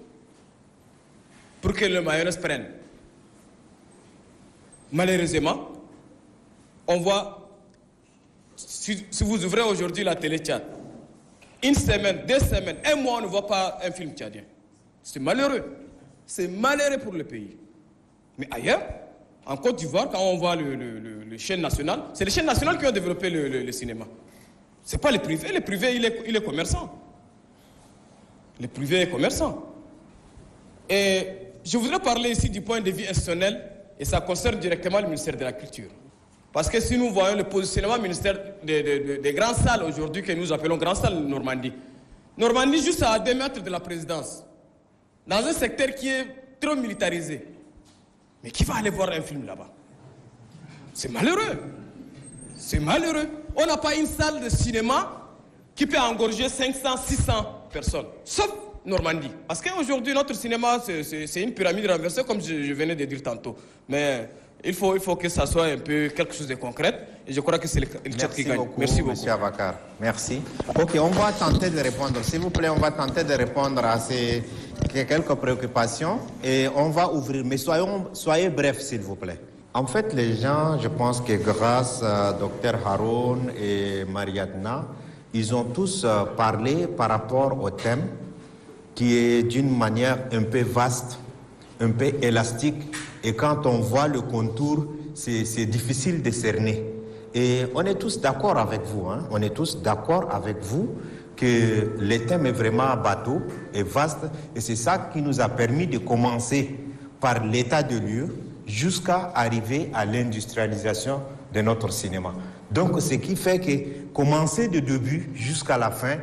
pour que le mayonnaise prenne. Malheureusement, on voit, si vous ouvrez aujourd'hui la télé Tchad, une semaine, 2 semaines, 1 mois, on ne voit pas un film tchadien. C'est malheureux. C'est malheureux pour le pays. Mais ailleurs, en Côte d'Ivoire, quand on voit le chaîne nationale, c'est les chaînes nationales qui ont développé le cinéma. Ce n'est pas les privés. Le privé, il est commerçant. Le privé est commerçant. Et je voudrais parler ici du point de vue institutionnel, et ça concerne directement le ministère de la Culture. Parce que si nous voyons le positionnement ministère des grandes salles aujourd'hui, que nous appelons grandes salles Normandie. Normandie, juste à 2 mètres de la présidence, dans un secteur qui est trop militarisé. Mais qui va aller voir un film là-bas? C'est malheureux. C'est malheureux. On n'a pas une salle de cinéma qui peut engorger 500, 600 personnes. Sauf Normandie. Parce qu'aujourd'hui, notre cinéma, c'est une pyramide renversée, comme je venais de dire tantôt. Mais il faut que ça soit un peu quelque chose de concret. Et je crois que c'est le Tchad qui gagne. Merci beaucoup. Monsieur Abakar. Merci. Ok, on va tenter de répondre. S'il vous plaît, on va tenter de répondre à ces quelques préoccupations. Et on va ouvrir. Mais soyez brefs, s'il vous plaît. En fait, les gens, je pense que grâce à Dr Haroun et Mariadna, ils ont tous parlé par rapport au thème qui est d'une manière un peu vaste, un peu élastique. Et quand on voit le contour, c'est difficile de cerner. Et on est tous d'accord avec vous. On est tous d'accord avec vous que le thème est vraiment bateau et vaste. Et c'est ça qui nous a permis de commencer par l'état de lieu jusqu'à arriver à l'industrialisation de notre cinéma. Donc, ce qui fait que commencer du début jusqu'à la fin,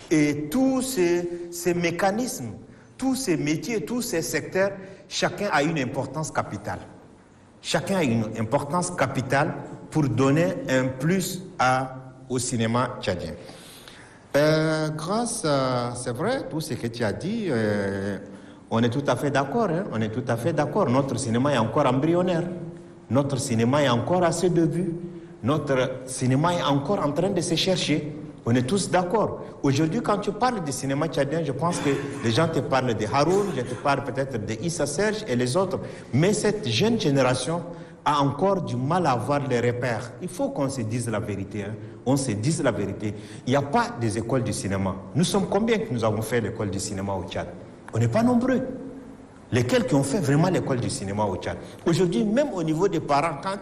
et tous ces mécanismes, tous ces métiers, tous ces secteurs, chacun a une importance capitale. Chacun a une importance capitale pour donner un plus au cinéma tchadien. C'est vrai, tout ce que tu as dit, on est tout à fait d'accord. On est tout à fait d'accord. Notre cinéma est encore embryonnaire. Notre cinéma est encore à ses débuts. Notre cinéma est encore en train de se chercher. On est tous d'accord. Aujourd'hui, quand tu parles du cinéma tchadien, je pense que les gens te parlent de Haroun, je te parle peut-être de Issa Serge et les autres. Mais cette jeune génération a encore du mal à avoir les repères. Il faut qu'on se dise la vérité. On se dise la vérité. Il n'y a pas des écoles du cinéma. Nous sommes combien que nous avons fait l'école du cinéma au Tchad? On n'est pas nombreux. Lesquels qui ont fait vraiment l'école du cinéma au Tchad. Aujourd'hui, même au niveau des parents, quand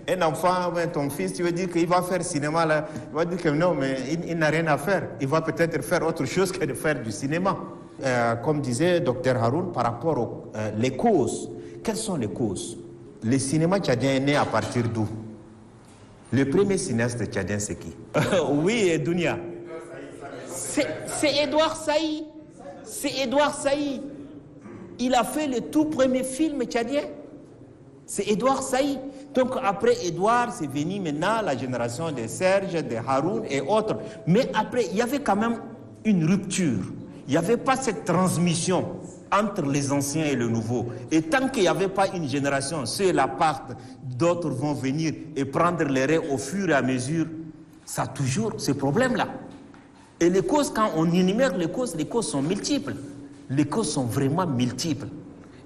un enfant, ton fils, tu veux dire qu'il va faire cinéma, là, il va dire que non, mais il n'a rien à faire. Il va peut-être faire autre chose que de faire du cinéma. comme disait Dr Haroun, par rapport aux les causes. Quelles sont les causes? Le cinéma tchadien est né à partir d'où? Le premier cinéaste tchadien, c'est qui? Oui, Dounia. C'est Edouard Saïd. C'est Edouard Saïd. Il a fait le tout premier film tchadien. C'est Edouard Saïd. Donc après Edouard, c'est venu maintenant la génération de Serge, de Haroun et autres. Mais après, il y avait quand même une rupture. Il n'y avait pas cette transmission entre les anciens et le nouveau. Et tant qu'il n'y avait pas une génération, ceux-là partent, d'autres vont venir et prendre les relais au fur et à mesure, ça a toujours ce problème-là. Et les causes, quand on énumère les causes sont multiples. Les causes sont vraiment multiples.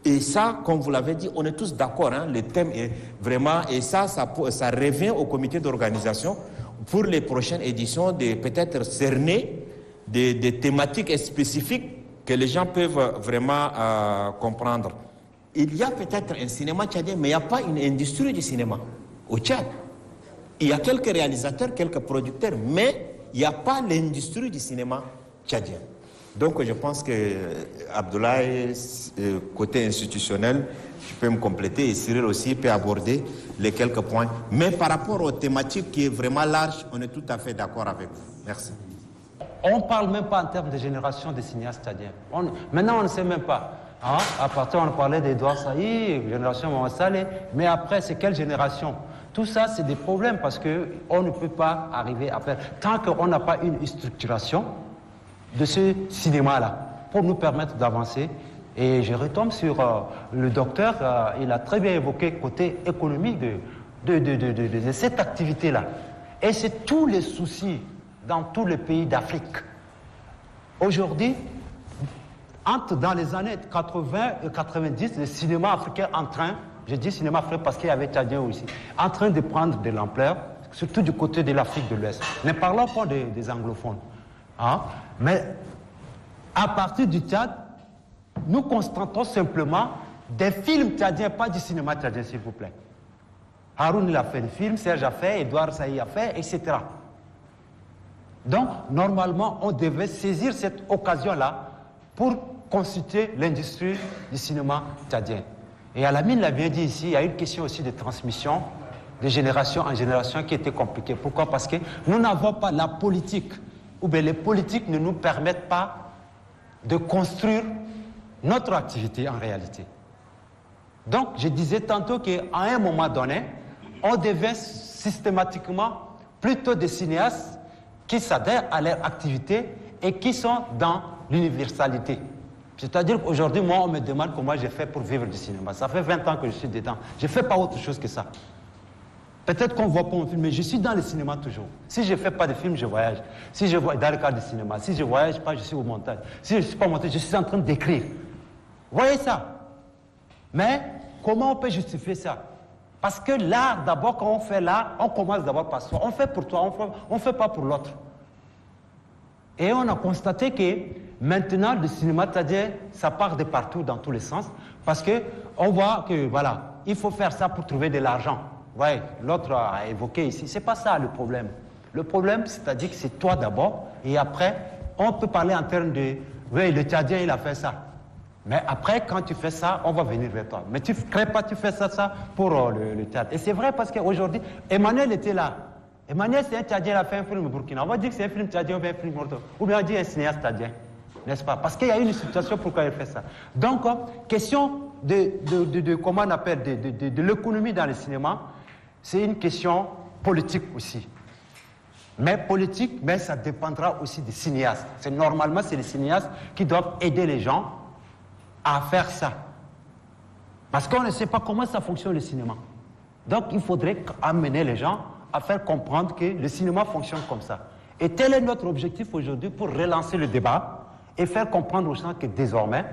Et ça, comme vous l'avez dit, on est tous d'accord, hein, le thème est vraiment... Et ça revient au comité d'organisation pour les prochaines éditions de peut-être cerner des thématiques spécifiques que les gens peuvent vraiment comprendre. Il y a peut-être un cinéma tchadien, mais il n'y a pas une industrie du cinéma au Tchad. Il y a quelques réalisateurs, quelques producteurs, mais il n'y a pas l'industrie du cinéma tchadien. Donc je pense que Abdoulaye, côté institutionnel, je peux me compléter et Cyril aussi peut aborder les quelques points. Mais par rapport aux thématiques qui est vraiment large, on est tout à fait d'accord avec vous. Merci. On ne parle même pas en termes de génération de cinéastes tchadiens. Maintenant, on ne sait même pas. Hein? À partir, on parlait d'Edouard Saïd, génération Mohamed Saleh, mais après, c'est quelle génération? Tout ça, c'est des problèmes parce qu'on ne peut pas arriver à faire... Tant qu'on n'a pas une structuration de ce cinéma-là pour nous permettre d'avancer. Et je retombe sur le docteur, il a très bien évoqué le côté économique de cette activité-là. Et c'est tous les soucis dans tous les pays d'Afrique. Aujourd'hui, dans les années 80 et 90, le cinéma africain en train, je dis cinéma africain parce qu'il y avait Tchadien aussi, en train de prendre de l'ampleur, surtout du côté de l'Afrique de l'Ouest. Ne parlons pas des anglophones. Hein? Mais à partir du Tchad, nous constatons simplement des films tchadiens, pas du cinéma tchadien, s'il vous plaît. Haroun, il a fait des films, Serge a fait, Edouard Saïd a fait, etc. Donc, normalement, on devait saisir cette occasion-là pour constituer l'industrie du cinéma tchadien. Et Alamine l'a bien dit ici, il y a une question aussi de transmission de génération en génération qui était compliquée. Pourquoi? Parce que nous n'avons pas la politique, ou bien les politiques ne nous permettent pas de construire notre activité en réalité. Donc, je disais tantôt qu'à un moment donné, on devait systématiquement plutôt des cinéastes qui s'adhèrent à leur activité et qui sont dans l'universalité. C'est-à-dire qu'aujourd'hui, moi, on me demande comment j'ai fait pour vivre du cinéma. Ça fait 20 ans que je suis dedans. Je ne fais pas autre chose que ça. Peut-être qu'on ne voit pas mon film, mais je suis dans le cinéma toujours. Si je ne fais pas de film, je voyage. Si je voyage dans le cadre du cinéma, si je ne voyage pas, je suis au montage. Si je ne suis pas au montage, je suis en train d'écrire. Vous voyez ça? Mais comment on peut justifier ça? Parce que l'art, d'abord, quand on fait l'art, on commence d'abord par soi. On fait pour toi, on ne fait pas pour l'autre. Et on a constaté que maintenant, le cinéma tchadien, ça part de partout, dans tous les sens. Parce qu'on voit que, voilà, il faut faire ça pour trouver de l'argent. Ouais, l'autre a évoqué ici. C'est pas ça le problème. Le problème, c'est-à-dire que c'est toi d'abord, et après, on peut parler en termes de, oui, le Tchadien, il a fait ça. Mais après, quand tu fais ça, on va venir vers toi. Mais tu ne crées pas, tu fais ça pour le Tchad. Et c'est vrai parce qu'aujourd'hui, Emmanuel était là. Emmanuel, c'est un Tchadien, il a fait un film au Burkina. On va dire que c'est un film Tchadien ou bien un film morto. Ou bien on dit un cinéaste Tchadien. N'est-ce pas? Parce qu'il y a une situation pourquoi il fait ça. Donc, question comment on appelle, de l'économie dans le cinéma, c'est une question politique aussi. Mais politique, mais ça dépendra aussi des cinéastes. Normalement, c'est les cinéastes qui doivent aider les gens à faire ça. Parce qu'on ne sait pas comment ça fonctionne le cinéma. Donc, il faudrait amener les gens à faire comprendre que le cinéma fonctionne comme ça. Et tel est notre objectif aujourd'hui pour relancer le débat et faire comprendre aux gens que désormais,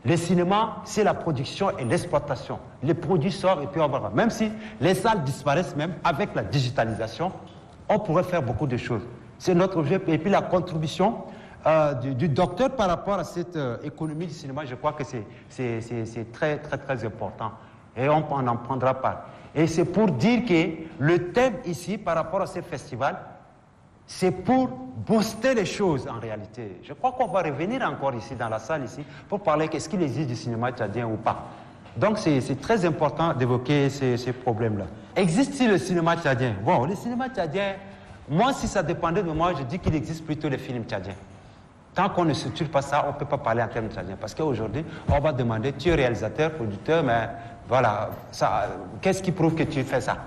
le cinéma, c'est la production et l'exploitation. Les produits sortent et puis on va. Même si les salles disparaissent même, avec la digitalisation, on pourrait faire beaucoup de choses. C'est notre objectif. Et puis la contribution du docteur par rapport à cette économie du cinéma, je crois que c'est très, très, très important. Et on en prendra part. Et c'est pour dire que le thème ici, par rapport à ce festival, c'est pour booster les choses en réalité. Je crois qu'on va revenir encore ici, dans la salle ici, pour parler qu'est-ce qu'il existe du cinéma tchadien ou pas. Donc c'est très important d'évoquer ces problèmes-là. Existe-t-il le cinéma tchadien? Bon, le cinéma tchadien, moi si ça dépendait de moi, je dis qu'il existe plutôt les films tchadiens. Tant qu'on ne structure pas ça, on ne peut pas parler en termes tchadiens. Parce qu'aujourd'hui, on va demander, tu es réalisateur, producteur, mais voilà, qu'est-ce qui prouve que tu fais ça?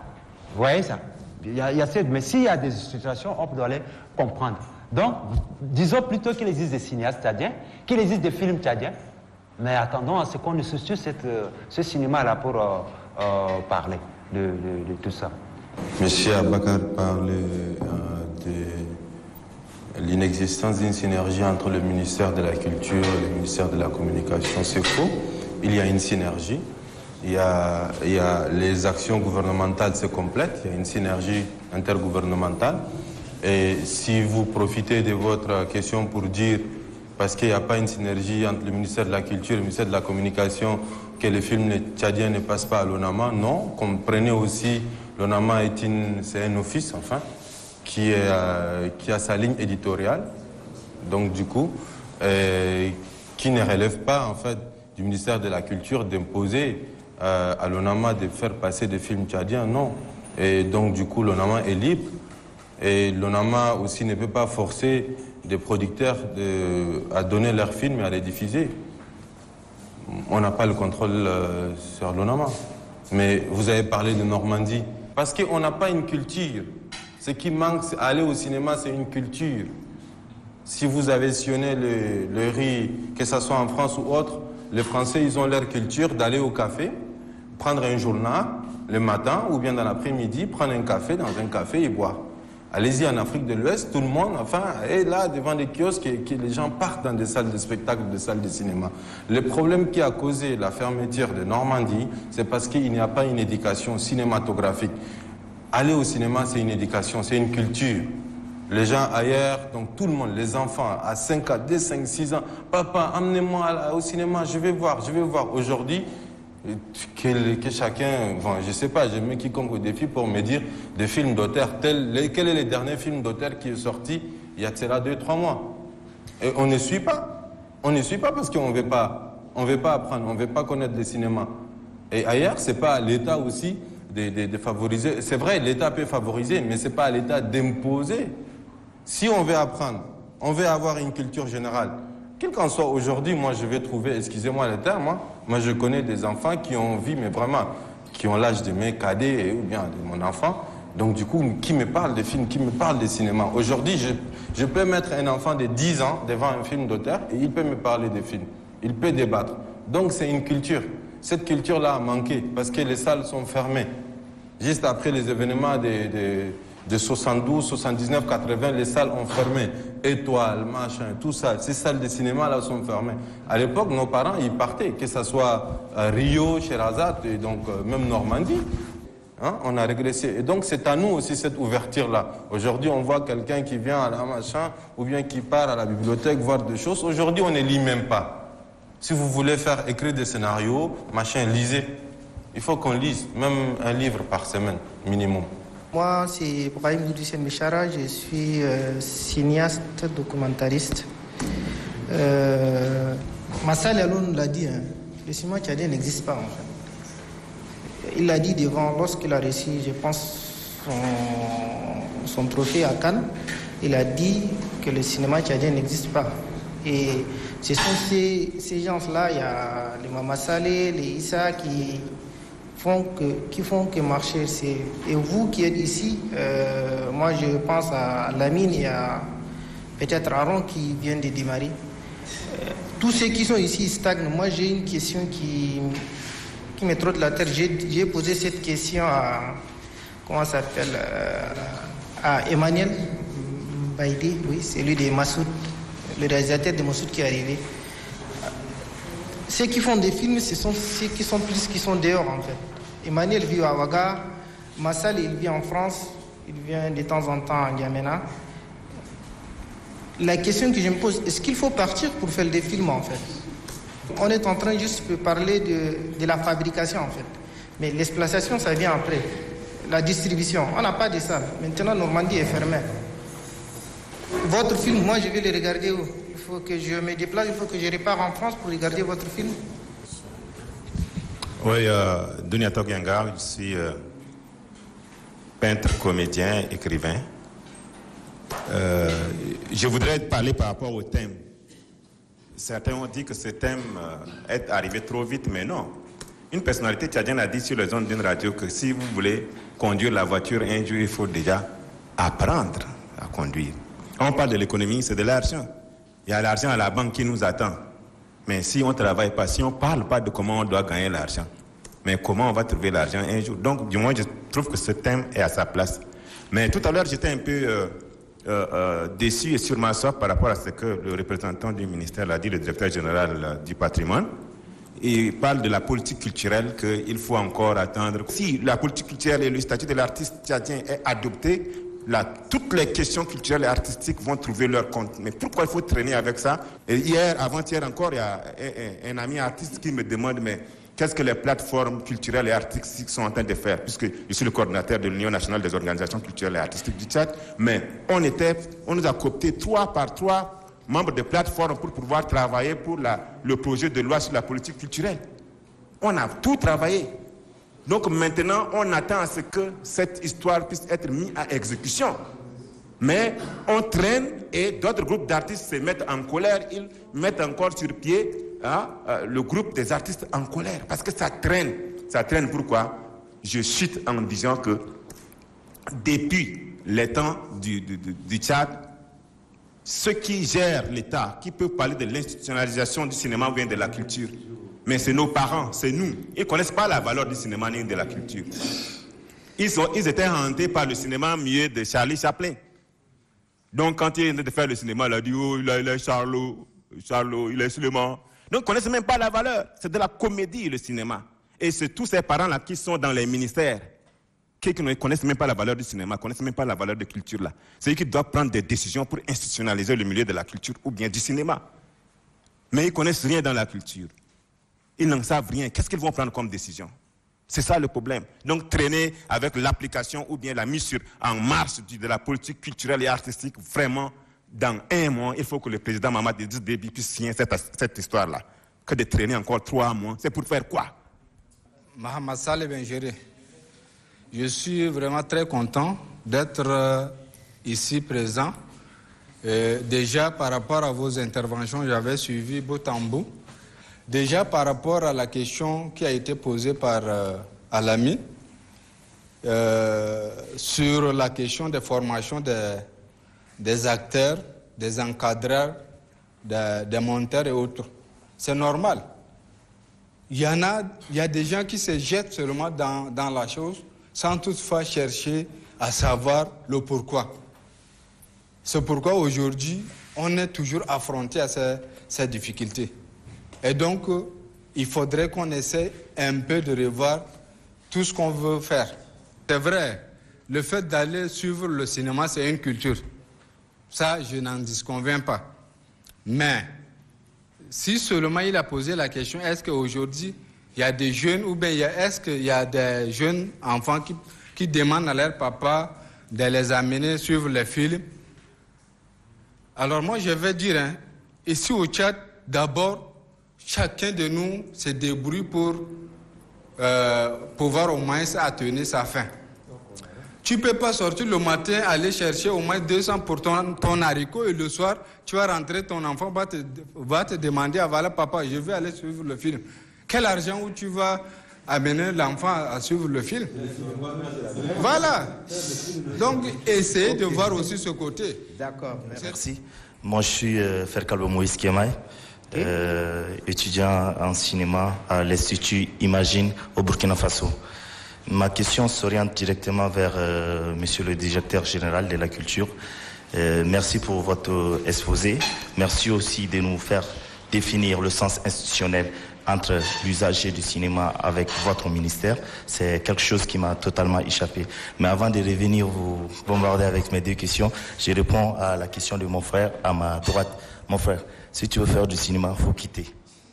Vous voyez ça? Mais s'il y a des situations, on doit les comprendre. Donc, disons plutôt qu'il existe des cinéastes tchadiens, qu'il existe des films tchadiens, mais attendons à ce qu'on ne structure ce cinéma-là pour parler de tout ça. Monsieur Abakar parlait de l'inexistence d'une synergie entre le ministère de la Culture et le ministère de la Communication. C'est faux. Il y a une synergie. Il y a les actions gouvernementales se complètent. Il y a une synergie intergouvernementale. Et si vous profitez de votre question pour dire, parce qu'il n'y a pas une synergie entre le ministère de la Culture et le ministère de la Communication, que les films tchadiens ne passent pas à l'ONAMA, non. Comprenez aussi, l'ONAMA c'est un office, enfin, qui a sa ligne éditoriale, donc du coup, qui ne relève pas, en fait, du ministère de la Culture d'imposer à l'ONAMA de faire passer des films tchadiens, non. Et donc, du coup, l'ONAMA est libre. Et l'ONAMA aussi ne peut pas forcer des producteurs à donner leurs films et à les diffuser. On n'a pas le contrôle sur l'ONAMA. Mais vous avez parlé de Normandie. Parce qu'on n'a pas une culture. Ce qui manque, c'est aller au cinéma, c'est une culture. Si vous avez sillonné le riz, que ce soit en France ou autre, les Français, ils ont leur culture d'aller au café, prendre un journal le matin ou bien dans l'après-midi, prendre un café dans un café et boire. Allez-y en Afrique de l'Ouest, tout le monde, enfin, est là devant des kiosques et les gens partent dans des salles de spectacle, des salles de cinéma. Le problème qui a causé la fermeture de Normandie, c'est parce qu'il n'y a pas une éducation cinématographique. Aller au cinéma, c'est une éducation, c'est une culture. Les gens ailleurs, donc tout le monde, les enfants, à 5 ans, dès 5, 6 ans, papa, emmenez-moi au cinéma, je vais voir. Aujourd'hui, que chacun, bon, je ne sais pas, je mets quiconque au défi pour me dire des films d'auteur quel est le dernier film d'auteur qui est sorti il y a de cela 2-3 mois. Et on ne suit pas. On ne suit pas parce qu'on ne veut pas apprendre, on ne veut pas connaître le cinéma. Et ailleurs, ce n'est pas à l'État aussi de favoriser. C'est vrai, l'État peut favoriser, mais ce n'est pas à l'État d'imposer. Si on veut apprendre, on veut avoir une culture générale. Quel qu'en soit aujourd'hui, moi je vais trouver, excusez-moi le terme, moi je connais des enfants qui ont envie, mais vraiment, qui ont l'âge de mes cadets ou bien de mon enfant, donc du coup, qui me parle de films, qui me parle de cinéma. Aujourd'hui, je peux mettre un enfant de 10 ans devant un film d'auteur et il peut me parler de films, il peut débattre. Donc c'est une culture. Cette culture-là a manqué parce que les salles sont fermées. Juste après les événements de 72, 79, 80, les salles ont fermé. Étoiles, machin, tout ça. Ces salles de cinéma là sont fermées. À l'époque, nos parents, ils partaient, que ce soit Rio, Sherazade et donc même Normandie. Hein, on a régressé. Et donc c'est à nous aussi cette ouverture-là. Aujourd'hui, on voit quelqu'un qui vient à la machin ou bien qui part à la bibliothèque voir des choses. Aujourd'hui, on ne lit même pas. Si vous voulez faire écrire des scénarios, machin, lisez. Il faut qu'on lise, même un livre par semaine, minimum. Moi, c'est Brahim Goudoussen Mechara, je suis cinéaste, documentariste. Massal Yaloun l'a dit, le cinéma tchadien n'existe pas en fait. Il l'a dit devant, lorsqu'il a reçu, je pense, son trophée à Cannes, il a dit que le cinéma tchadien n'existe pas. Et ce sont ces gens-là, il y a les Mama Saleh, les Issa qui font que marcher. Et vous qui êtes ici, moi je pense à Lamine et à peut-être Aaron qui viennent de démarrer. Tous ceux qui sont ici stagnent. Moi j'ai une question qui me trotte la tête. J'ai posé cette question à, comment ça s'appelle, à Emmanuel Baïdé, oui, c'est lui de Massoud, le réalisateur de Massoud qui est arrivé. Ceux qui font des films, ce sont ceux qui sont dehors en fait. Emmanuel vit à Ouaga, Massal il vit en France, il vient de temps en temps à N'Djamena. La question que je me pose, est-ce qu'il faut partir pour faire des films en fait? On est en train juste de parler de la fabrication en fait. Mais l'exploitation ça vient après. La distribution, on n'a pas de salle. Maintenant Normandie est fermée. Votre film, moi je vais le regarder où? Il faut que je me déplace, il faut que je repars en France pour regarder votre film. Oui, Duniato Ganga, je suis peintre, comédien, écrivain. Je voudrais parler par rapport au thème. Certains ont dit que ce thème est arrivé trop vite, mais non. Une personnalité tchadienne a dit sur les ondes d'une radio que si vous voulez conduire la voiture un jour, il faut déjà apprendre à conduire. On parle de l'économie, c'est de l'argent. Il y a l'argent à la banque qui nous attend. Mais si on ne travaille pas, si on ne parle pas de comment on doit gagner l'argent, mais comment on va trouver l'argent un jour. Donc, du moins, je trouve que ce thème est à sa place. Mais tout à l'heure, j'étais un peu déçu et sur ma soif par rapport à ce que le représentant du ministère l'a dit, le directeur général du patrimoine. Il parle de la politique culturelle, qu'il faut encore attendre. Si la politique culturelle et le statut de l'artiste tchadien est adopté, toutes les questions culturelles et artistiques vont trouver leur compte. Mais pourquoi il faut traîner avec ça? Et hier, avant-hier encore, il y a un ami artiste qui me demande, mais qu'est-ce que les plateformes culturelles et artistiques sont en train de faire? Puisque je suis le coordinateur de l'Union nationale des organisations culturelles et artistiques du Tchad, mais on nous a coopté 3 par 3 membres de plateformes pour pouvoir travailler pour le projet de loi sur la politique culturelle. On a tout travaillé. Donc maintenant, on attend à ce que cette histoire puisse être mise à exécution. Mais on traîne et d'autres groupes d'artistes se mettent en colère. Ils mettent encore sur pied le groupe des artistes en colère. Parce que ça traîne. Ça traîne pourquoi? Je cite en disant que depuis les temps du Tchad, ceux qui gèrent l'État, qui peuvent parler de l'institutionnalisation du cinéma ou bien de la culture, mais c'est nos parents, c'est nous. Ils ne connaissent pas la valeur du cinéma ni de la culture. Ils étaient hantés par le cinéma muet de Charlie Chaplin. Donc quand il est de faire le cinéma, il a dit « Oh, il est Charlot, il est Suleiman ». Donc ils ne connaissent même pas la valeur. C'est de la comédie, le cinéma. Et c'est tous ces parents-là qui sont dans les ministères, qui ne connaissent même pas la valeur du cinéma, ne connaissent même pas la valeur de la culture-là. C'est eux qui doivent prendre des décisions pour institutionnaliser le milieu de la culture ou bien du cinéma. Mais ils ne connaissent rien dans la culture. Ils n'en savent rien. Qu'est-ce qu'ils vont prendre comme décision? C'est ça le problème. Donc traîner avec l'application ou bien la mise en marche de la politique culturelle et artistique, vraiment, dans un mois, il faut que le président Mamad Idriss Déby puisse signer cette histoire-là. Que de traîner encore 3 mois, c'est pour faire quoi? Mohamed Saleh Benjere, je suis vraiment très content d'être ici présent. Déjà par rapport à vos interventions, j'avais suivi bout en bout. Déjà par rapport à la question qui a été posée par Alami sur la question des formations des acteurs, des encadreurs, des monteurs et autres. C'est normal. Il y a des gens qui se jettent seulement dans la chose sans toutefois chercher à savoir le pourquoi. C'est pourquoi aujourd'hui, on est toujours affronté à ces difficultés. Et donc, il faudrait qu'on essaie un peu de revoir tout ce qu'on veut faire. C'est vrai, le fait d'aller suivre le cinéma, c'est une culture. Ça, je n'en disconviens pas. Mais, si seulement il a posé la question, est-ce qu'aujourd'hui, il y a des jeunes, ou bien est-ce qu'il y a des jeunes enfants qui demandent à leur papa de les amener suivre les films? Alors moi, je vais dire, ici au Tchad, d'abord, chacun de nous se débrouille pour pouvoir au moins atteindre sa faim. Tu ne peux pas sortir le matin, aller chercher au moins 200 pour ton haricot et le soir, tu vas rentrer, ton enfant va te demander, ah, voilà papa, je vais aller suivre le film. Quel argent où tu vas amener l'enfant à suivre le film? Voilà. Donc, essayez de voir aussi ce côté. D'accord, merci. Moi, je suis Ferkalbo Moïse Kiemaï. Étudiant en cinéma à l'Institut Imagine au Burkina Faso. Ma question s'oriente directement vers Monsieur le Directeur Général de la Culture. Merci pour votre exposé. Merci aussi de nous faire définir le sens institutionnel entre l'usager du cinéma avec votre ministère. C'est quelque chose qui m'a totalement échappé. Mais avant de revenir vous bombarder avec mes 2 questions, je réponds à la question de mon frère à ma droite. Mon frère, si tu veux faire du cinéma, il faut quitter.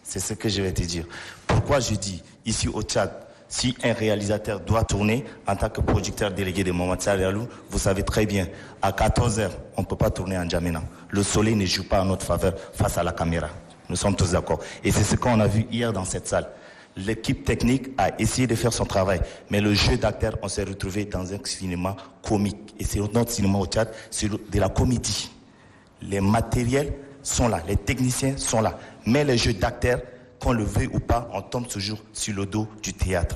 C'est ce que je vais te dire. Pourquoi je dis, ici au Tchad, Si un réalisateur doit tourner en tant que producteur délégué de Mohamed Saleh Alou, vous savez très bien, à 14h, on ne peut pas tourner en N'Djamena. Le soleil ne joue pas en notre faveur face à la caméra. Nous sommes tous d'accord. Et c'est ce qu'on a vu hier dans cette salle. L'équipe technique a essayé de faire son travail, mais le jeu d'acteur, on s'est retrouvé dans un cinéma comique. Et c'est notre cinéma au Tchad, c'est de la comédie. Les matériels sont là, les techniciens sont là, mais les jeux d'acteurs, qu'on le veuille ou pas, on tombe toujours sur le dos du théâtre.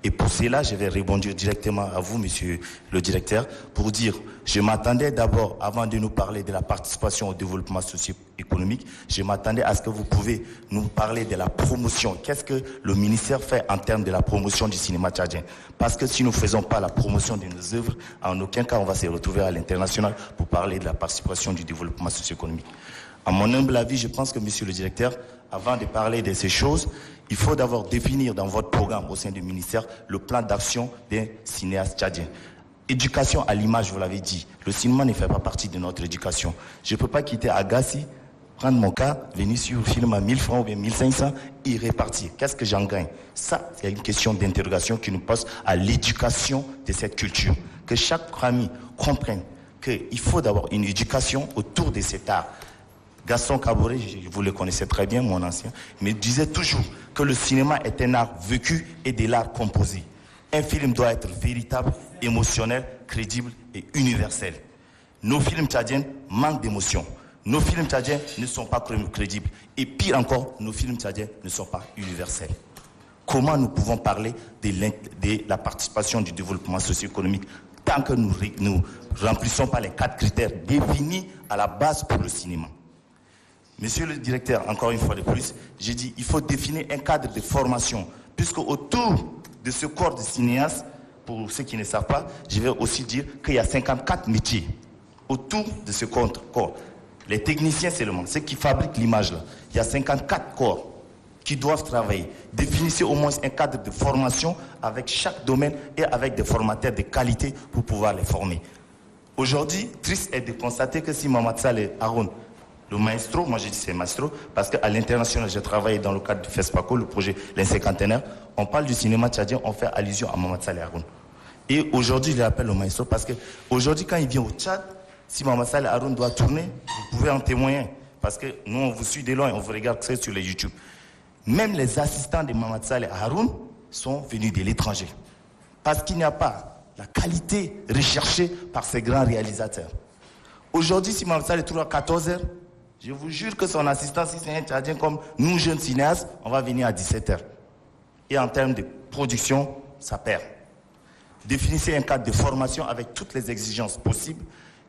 Et pour cela, je vais rebondir directement à vous, monsieur le directeur, pour dire, je m'attendais d'abord, avant de nous parler de la participation au développement socio-économique, je m'attendais à ce que vous pouvez nous parler de la promotion. Qu'est-ce que le ministère fait en termes de la promotion du cinéma tchadien? Parce que si nous ne faisons pas la promotion de nos œuvres, en aucun cas on va se retrouver à l'international pour parler de la participation du développement socio-économique. À mon humble avis, je pense que, monsieur le directeur, avant de parler de ces choses, il faut d'abord définir dans votre programme au sein du ministère le plan d'action des cinéastes tchadiens. Éducation à l'image, vous l'avez dit. Le cinéma ne fait pas partie de notre éducation. Je ne peux pas quitter Agassi, prendre mon cas, venir sur le film à 1000 francs ou bien 1500 et repartir. Qu'est-ce que j'en gagne? Ça, c'est une question d'interrogation qui nous pose à l'éducation de cette culture. Que chaque famille comprenne qu'il faut d'abord une éducation autour de cet art. Gaston Kaboré, vous le connaissez très bien, mon ancien, mais disait toujours que le cinéma est un art vécu et de l'art composé. Un film doit être véritable, émotionnel, crédible et universel. Nos films tchadiens manquent d'émotion. Nos films tchadiens ne sont pas crédibles. Et pire encore, nos films tchadiens ne sont pas universels. Comment nous pouvons parler de la participation du développement socio-économique tant que nous ne remplissons pas les 4 critères définis à la base pour le cinéma? Monsieur le directeur, encore une fois de plus, j'ai dit qu'il faut définir un cadre de formation, puisque autour de ce corps de cinéastes, pour ceux qui ne savent pas, je vais aussi dire qu'il y a 54 métiers autour de ce corps. Les techniciens seulement, ceux qui fabriquent l'image là, il y a 54 corps qui doivent travailler. Définissez au moins un cadre de formation avec chaque domaine et avec des formateurs de qualité pour pouvoir les former. Aujourd'hui, triste est de constater que si Mohamed Saleh Haroun, le maestro, moi j'ai dit c'est maestro, parce qu'à l'international, j'ai travaillé dans le cadre du FESPACO, le projet l'Incinquantenaire. On parle du cinéma tchadien, on fait allusion à Mohamed Saleh Haroun. Et aujourd'hui, je l'appelle le maestro parce qu'aujourd'hui, quand il vient au Tchad, si Mohamed Saleh Haroun doit tourner, vous pouvez en témoigner. Parce que nous, on vous suit de loin, on vous regarde sur les YouTube. Même les assistants de Mohamed Saleh Haroun sont venus de l'étranger. Parce qu'il n'y a pas la qualité recherchée par ces grands réalisateurs. Aujourd'hui, si Mohamed Saleh trouve à 14h, je vous jure que son assistant, si c'est un Tchadien comme nous, jeunes cinéastes, on va venir à 17h. Et en termes de production, ça perd. Définissez un cadre de formation avec toutes les exigences possibles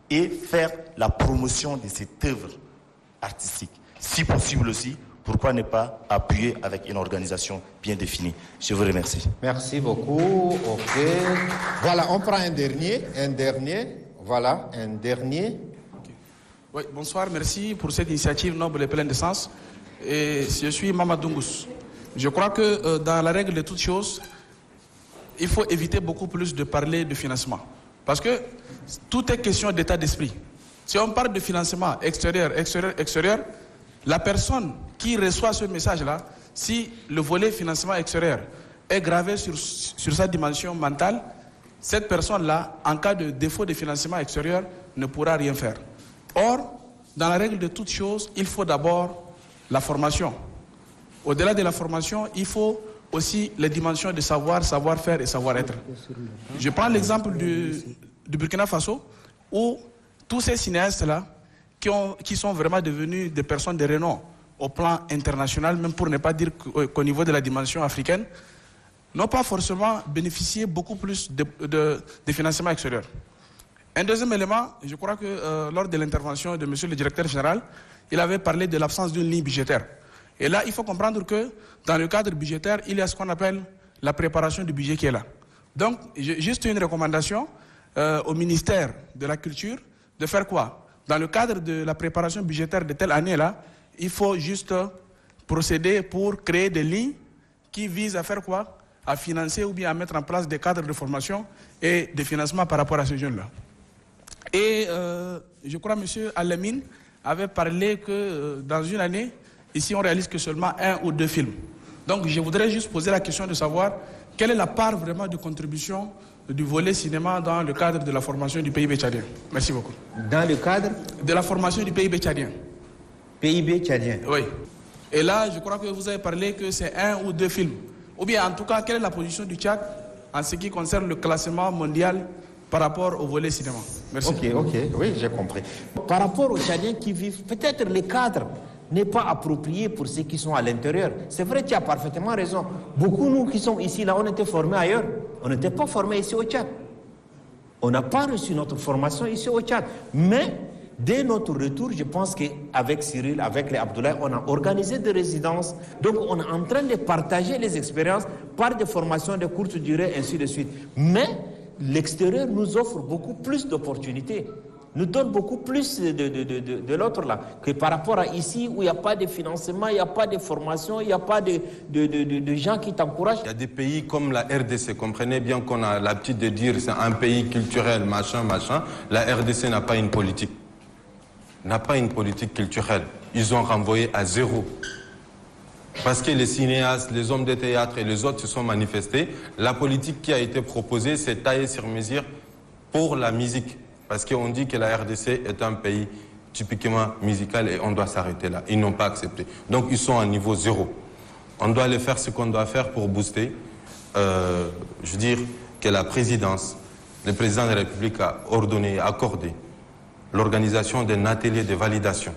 et faire la promotion de cette œuvre artistique. Si possible aussi, pourquoi ne pas appuyer avec une organisation bien définie? Je vous remercie. Merci beaucoup. OK. Voilà, on prend un dernier. Voilà, un dernier. Oui, bonsoir, merci pour cette initiative noble et pleine de sens. Et je suis Mamadou Ngous. Je crois que dans la règle de toutes choses, il faut éviter beaucoup plus de parler de financement. Parce que tout est question d'état d'esprit. Si on parle de financement extérieur, la personne qui reçoit ce message-là, si le volet financement extérieur est gravé sur sa dimension mentale, cette personne-là, en cas de défaut de financement extérieur, ne pourra rien faire. Or, dans la règle de toutes choses, il faut d'abord la formation. Au-delà de la formation, il faut aussi les dimensions de savoir, savoir-faire et savoir-être. Je prends l'exemple du Burkina Faso, où tous ces cinéastes-là, qui sont vraiment devenus des personnes de renom au plan international, même pour ne pas dire qu'au niveau de la dimension africaine, n'ont pas forcément bénéficié beaucoup plus de financement extérieur. Un deuxième élément, je crois que lors de l'intervention de monsieur le directeur général, il avait parlé de l'absence d'une ligne budgétaire. Et là, il faut comprendre que dans le cadre budgétaire, il y a ce qu'on appelle la préparation du budget qui est là. Donc, juste une recommandation au ministère de la Culture de faire quoi? Dans le cadre de la préparation budgétaire de telle année-là, il faut juste procéder pour créer des lignes qui visent à faire quoi? À financer ou bien à mettre en place des cadres de formation et de financement par rapport à ces jeunes-là. Et je crois que M. Alamine avait parlé que dans une année, ici on réalise que seulement 1 ou 2 films. Donc je voudrais juste poser la question de savoir quelle est la part vraiment de contribution du volet cinéma dans le cadre de la formation du PIB tchadien. Merci beaucoup. Dans le cadre de la formation du PIB tchadien. PIB tchadien. Oui. Et là, je crois que vous avez parlé que c'est 1 ou 2 films. Ou bien, en tout cas, quelle est la position du Tchad en ce qui concerne le classement mondial par rapport au volet cinéma? Merci. Ok, oui, j'ai compris. Par rapport aux Tchadiens qui vivent, peut-être le cadre n'est pas approprié pour ceux qui sont à l'intérieur. C'est vrai, tu as parfaitement raison. Beaucoup, nous qui sommes ici, là, on était formés ailleurs. On n'était pas formés ici au Tchad. On n'a pas reçu notre formation ici au Tchad. Mais dès notre retour, je pense qu'avec Cyril, avec les Abdoulaye, on a organisé des résidences. Donc, on est en train de partager les expériences par des formations de courte durée, ainsi de suite. Mais l'extérieur nous offre beaucoup plus d'opportunités, nous donne beaucoup plus de l'autre là, que par rapport à ici où il n'y a pas de financement, il n'y a pas de formation, il n'y a pas de gens qui t'encouragent. Il y a des pays comme la RDC, comprenez bien qu'on a l'habitude de dire c'est un pays culturel, machin. La RDC n'a pas une politique. N'a pas une politique culturelle. Ils ont renvoyé à zéro. Parce que les cinéastes, les hommes de théâtre et les autres se sont manifestés. La politique qui a été proposée, c'est taillée sur mesure pour la musique. Parce qu'on dit que la RDC est un pays typiquement musical et on doit s'arrêter là. Ils n'ont pas accepté. Donc ils sont à niveau zéro. On doit aller faire ce qu'on doit faire pour booster. Je veux dire que la présidence, le président de la République a ordonné, accordé l'organisation d'un atelier de validation.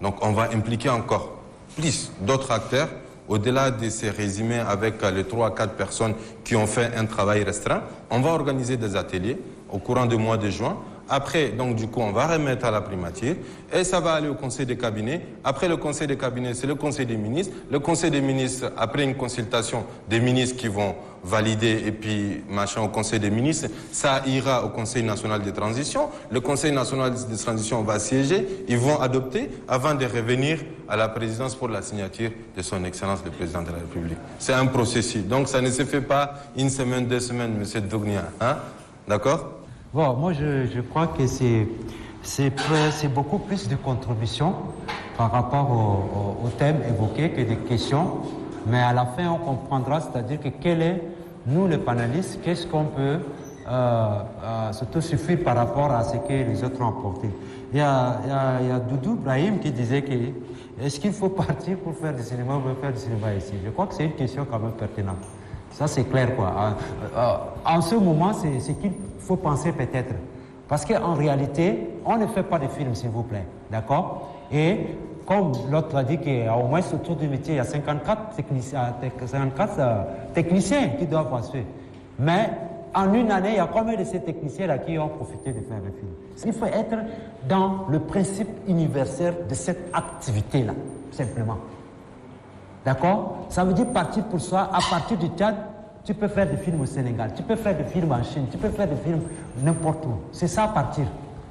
Donc on va impliquer encore plus d'autres acteurs, au-delà de ces résumés avec les 3 à 4 personnes qui ont fait un travail restreint. On va organiser des ateliers au courant du mois de juin. Après, donc du coup, on va remettre à la primature et ça va aller au conseil des cabinets. Après le conseil des cabinets, c'est le conseil des ministres. Le conseil des ministres, après une consultation des ministres qui vont valider et puis machin au conseil des ministres, ça ira au conseil national de transition. Le conseil national de transition va siéger, ils vont adopter avant de revenir à la présidence pour la signature de son excellence le président de la République. C'est un processus. Donc ça ne se fait pas une semaine, 2 semaines, monsieur Dognia. Hein? D'accord? Bon, moi je crois que c'est beaucoup plus de contributions par rapport au thème évoqué que des questions. Mais à la fin, on comprendra, c'est-à-dire que quel est, nous les panélistes, qu'est-ce qu'on peut s'autosuffire par rapport à ce que les autres ont apporté. Il y a Doudou Brahim qui disait que est-ce qu'il faut partir pour faire du cinéma ou pour faire du cinéma ici? Je crois que c'est une question quand même pertinente. Ça, c'est clair, quoi. En ce moment, c'est ce qu'il faut penser peut-être. Parce qu'en réalité, on ne fait pas de films, s'il vous plaît. D'accord? Et comme l'autre a dit qu'au moins autour du métier, il y a 54 techniciens qui doivent passer. Mais en une année, il y a combien de ces techniciens-là qui ont profité de faire le film? Il faut être dans le principe universel de cette activité-là, simplement. D'accord? Ça veut dire partir pour soi. À partir du Tchad, tu peux faire des films au Sénégal, tu peux faire des films en Chine, tu peux faire des films n'importe où. C'est ça, partir.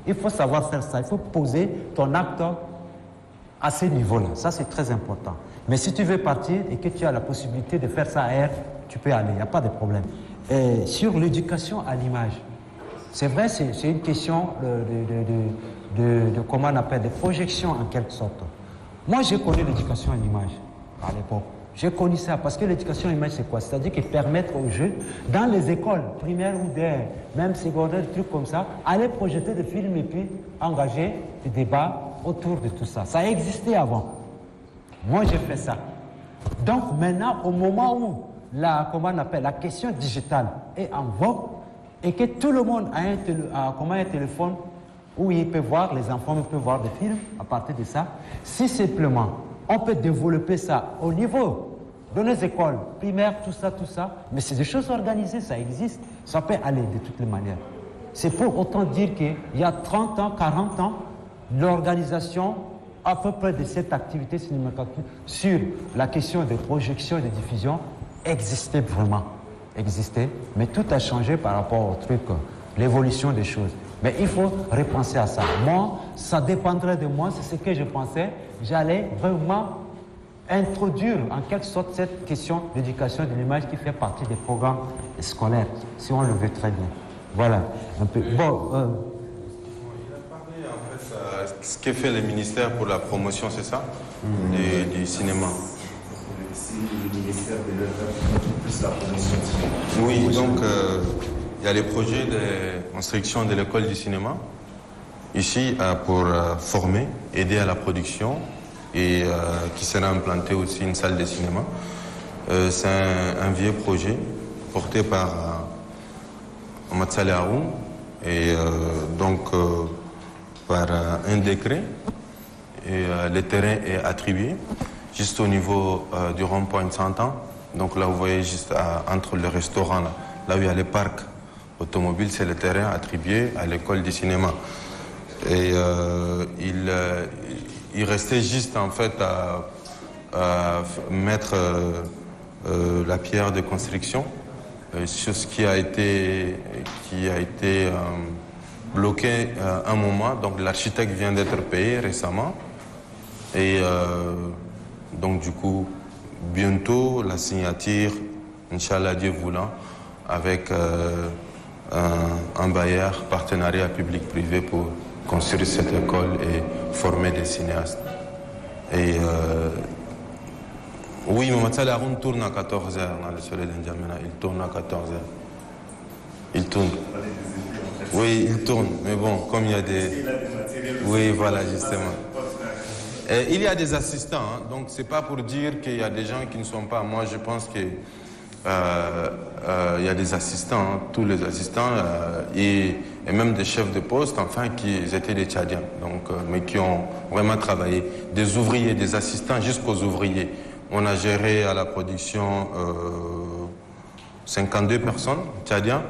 Il faut savoir faire ça. Il faut poser ton acte à ce niveau-là. Ça, c'est très important. Mais si tu veux partir et que tu as la possibilité de faire ça ailleurs, tu peux aller. Il n'y a pas de problème. Et sur l'éducation à l'image, c'est vrai, c'est une question de comment on appelle, de projection en quelque sorte. Moi, j'ai connu l'éducation à l'image à l'époque. J'ai connu ça parce que l'éducation à l'image, c'est quoi? C'est-à-dire que permettre aux jeunes, dans les écoles primaires ou même secondaires, des trucs comme ça, aller projeter des films et puis engager des débats autour de tout ça. Ça existait avant. Moi, j'ai fait ça. Donc maintenant, au moment où la question digitale est en vogue et que tout le monde a un téléphone où il peut voir, les enfants peuvent voir des films à partir de ça, si simplement on peut développer ça au niveau de nos écoles primaires, tout ça, mais c'est des choses organisées, ça existe, ça peut aller de toutes les manières. C'est pour autant dire qu'il y a 30 ans, 40 ans, l'organisation à peu près de cette activité cinématographique sur la question des projections et des diffusions existait vraiment, mais tout a changé par rapport au truc, l'évolution des choses. Mais il faut repenser à ça. Moi, ça dépendrait de moi, c'est ce que je pensais. J'allais vraiment introduire en quelque sorte cette question d'éducation de l'image qui fait partie des programmes scolaires, si on le veut très bien. Voilà, un peu. Bon, il a parlé en fait ce que fait le ministère pour la promotion, c'est ça, du cinéma. le ministère de l'Œuvre plus la promotion du cinéma. Oui, donc il y a les projets de construction de l'école du cinéma, ici pour former, aider à la production et qui sera implanté aussi une salle de cinéma. C'est un vieux projet porté par Matsale Haroun et donc par un décret. Et le terrain est attribué juste au niveau du rond-point de 100 ans. Donc là, vous voyez juste entre le restaurant, là où il y a les parcs automobiles, c'est le terrain attribué à l'école du cinéma. Et il restait juste en fait à mettre la pierre de construction, chose qui a été bloquée un moment. Donc l'architecte vient d'être payé récemment. Et donc du coup, bientôt la signature, Inch'Allah Dieu voulant, avec un bailleur, partenariat public-privé pour construire cette école et former des cinéastes. Et oui, Matsale Haroun tourne à 14h dans le soleil d'Indiamena. Il tourne à 14h. Il tourne. Oui, il tourne. Mais bon, comme il y a des... Oui, voilà, justement. Et il y a des assistants, hein, donc c'est pas pour dire qu'il y a des gens qui ne sont pas. Moi, je pense que il y a des assistants, hein, tous les assistants et même des chefs de poste, enfin, qui étaient des Tchadiens, donc, mais qui ont vraiment travaillé. Des ouvriers, des assistants jusqu'aux ouvriers. On a géré à la production 52 personnes Tchadiens,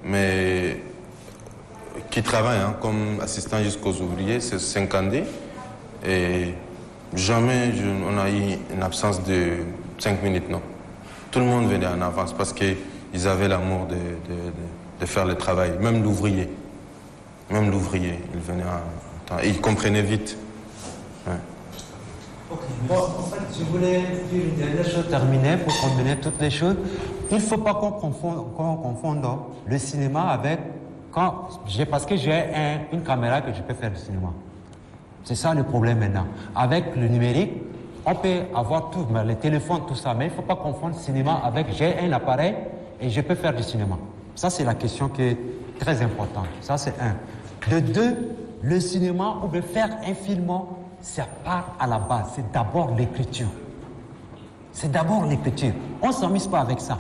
mais qui travaillent hein, comme assistants jusqu'aux ouvriers, c'est 52. Et jamais on a eu une absence de 5 minutes, non. Tout le monde venait en avance parce qu'ils avaient l'amour de faire le travail. Même l'ouvrier, il venait en temps. Et il comprenait vite. Ouais. Okay. Bon, en fait, je voulais dire une dernière chose terminée pour combiner toutes les choses. Il ne faut pas qu'on confonde le cinéma avec... parce que j'ai une caméra que je peux faire du cinéma. C'est ça le problème maintenant. Avec le numérique, on peut avoir tout, les téléphones, tout ça, mais il ne faut pas confondre le cinéma avec j'ai un appareil et je peux faire du cinéma. Ça, c'est la question qui est très importante. Ça, c'est un. De deux, le cinéma, on veut faire un film, ça part à la base. C'est d'abord l'écriture. C'est d'abord l'écriture. On ne s'amuse pas avec ça.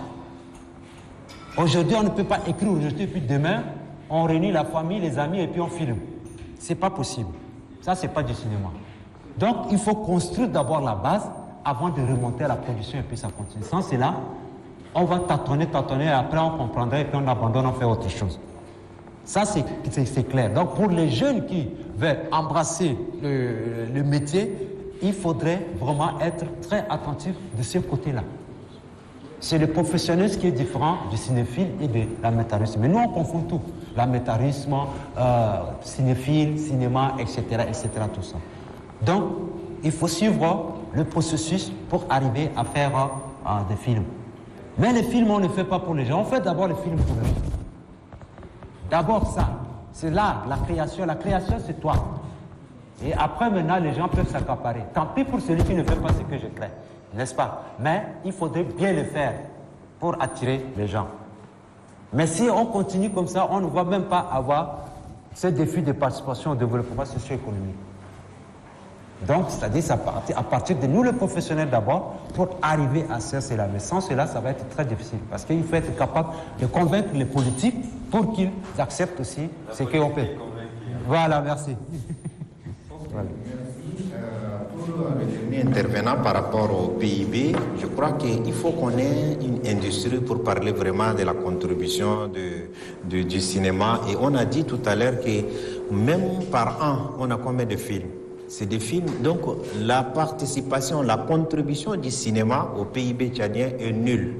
Aujourd'hui, on ne peut pas écrire aujourd'hui, puis demain, on réunit la famille, les amis et puis on filme. Ce n'est pas possible. Ça, ce n'est pas du cinéma. Donc, il faut construire d'abord la base avant de remonter à la production et puis ça continue. Sans cela, on va tâtonner, et après on comprendra et puis on abandonne, on fait autre chose. Ça, c'est clair. Donc, pour les jeunes qui veulent embrasser le métier, il faudrait vraiment être très attentif de ce côté-là. C'est le professionnalisme qui est différent du cinéphile et de l'amateurisme. Mais nous, on confond tout. L'amateurisme, cinéphile, cinéma, etc., tout ça. Donc, il faut suivre le processus pour arriver à faire des films. Mais les films, on ne les fait pas pour les gens. On fait d'abord les films pour lui. D'abord ça. C'est l'art, la création. La création, c'est toi. Et après, maintenant, les gens peuvent s'accaparer. Tant pis pour celui qui ne fait pas ce que je crée. N'est-ce pas? Mais il faudrait bien le faire pour attirer les gens. Mais si on continue comme ça, on ne va même pas avoir ce défi de participation au développement socio-économique. Donc, c'est-à-dire à partir de nous, les professionnels d'abord, pour arriver à faire cela. Mais sans cela, ça va être très difficile. Parce qu'il faut être capable de convaincre les politiques pour qu'ils acceptent aussi ce qu'on fait. Voilà, merci. Voilà. Pour le dernier intervenant par rapport au PIB, je crois qu'il faut qu'on ait une industrie pour parler vraiment de la contribution du cinéma. Et on a dit tout à l'heure que même par an, on a combien de films? C'est des films. Donc la participation, la contribution du cinéma au PIB tchadien est nulle.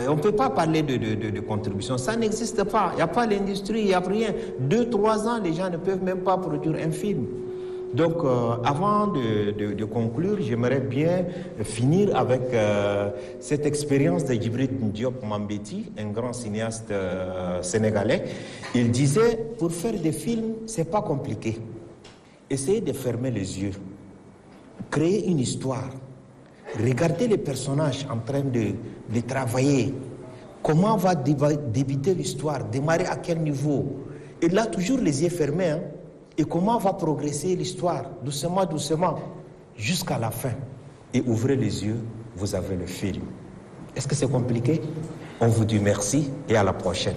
On ne peut pas parler de contribution. Ça n'existe pas. Il n'y a pas l'industrie, il n'y a rien. 2-3 ans, les gens ne peuvent même pas produire un film. Donc, avant de conclure, j'aimerais bien finir avec cette expérience de Djibril Diop Mambéty, un grand cinéaste sénégalais. Il disait, pour faire des films, c'est pas compliqué. Essayez de fermer les yeux, créer une histoire, Regardez les personnages en train de travailler. Comment va débuter l'histoire, démarrer à quel niveau? Et là, toujours les yeux fermés. Hein? Et comment va progresser l'histoire, doucement, doucement, jusqu'à la fin. Et ouvrez les yeux, vous avez le film. Est-ce que c'est compliqué? On vous dit merci et à la prochaine.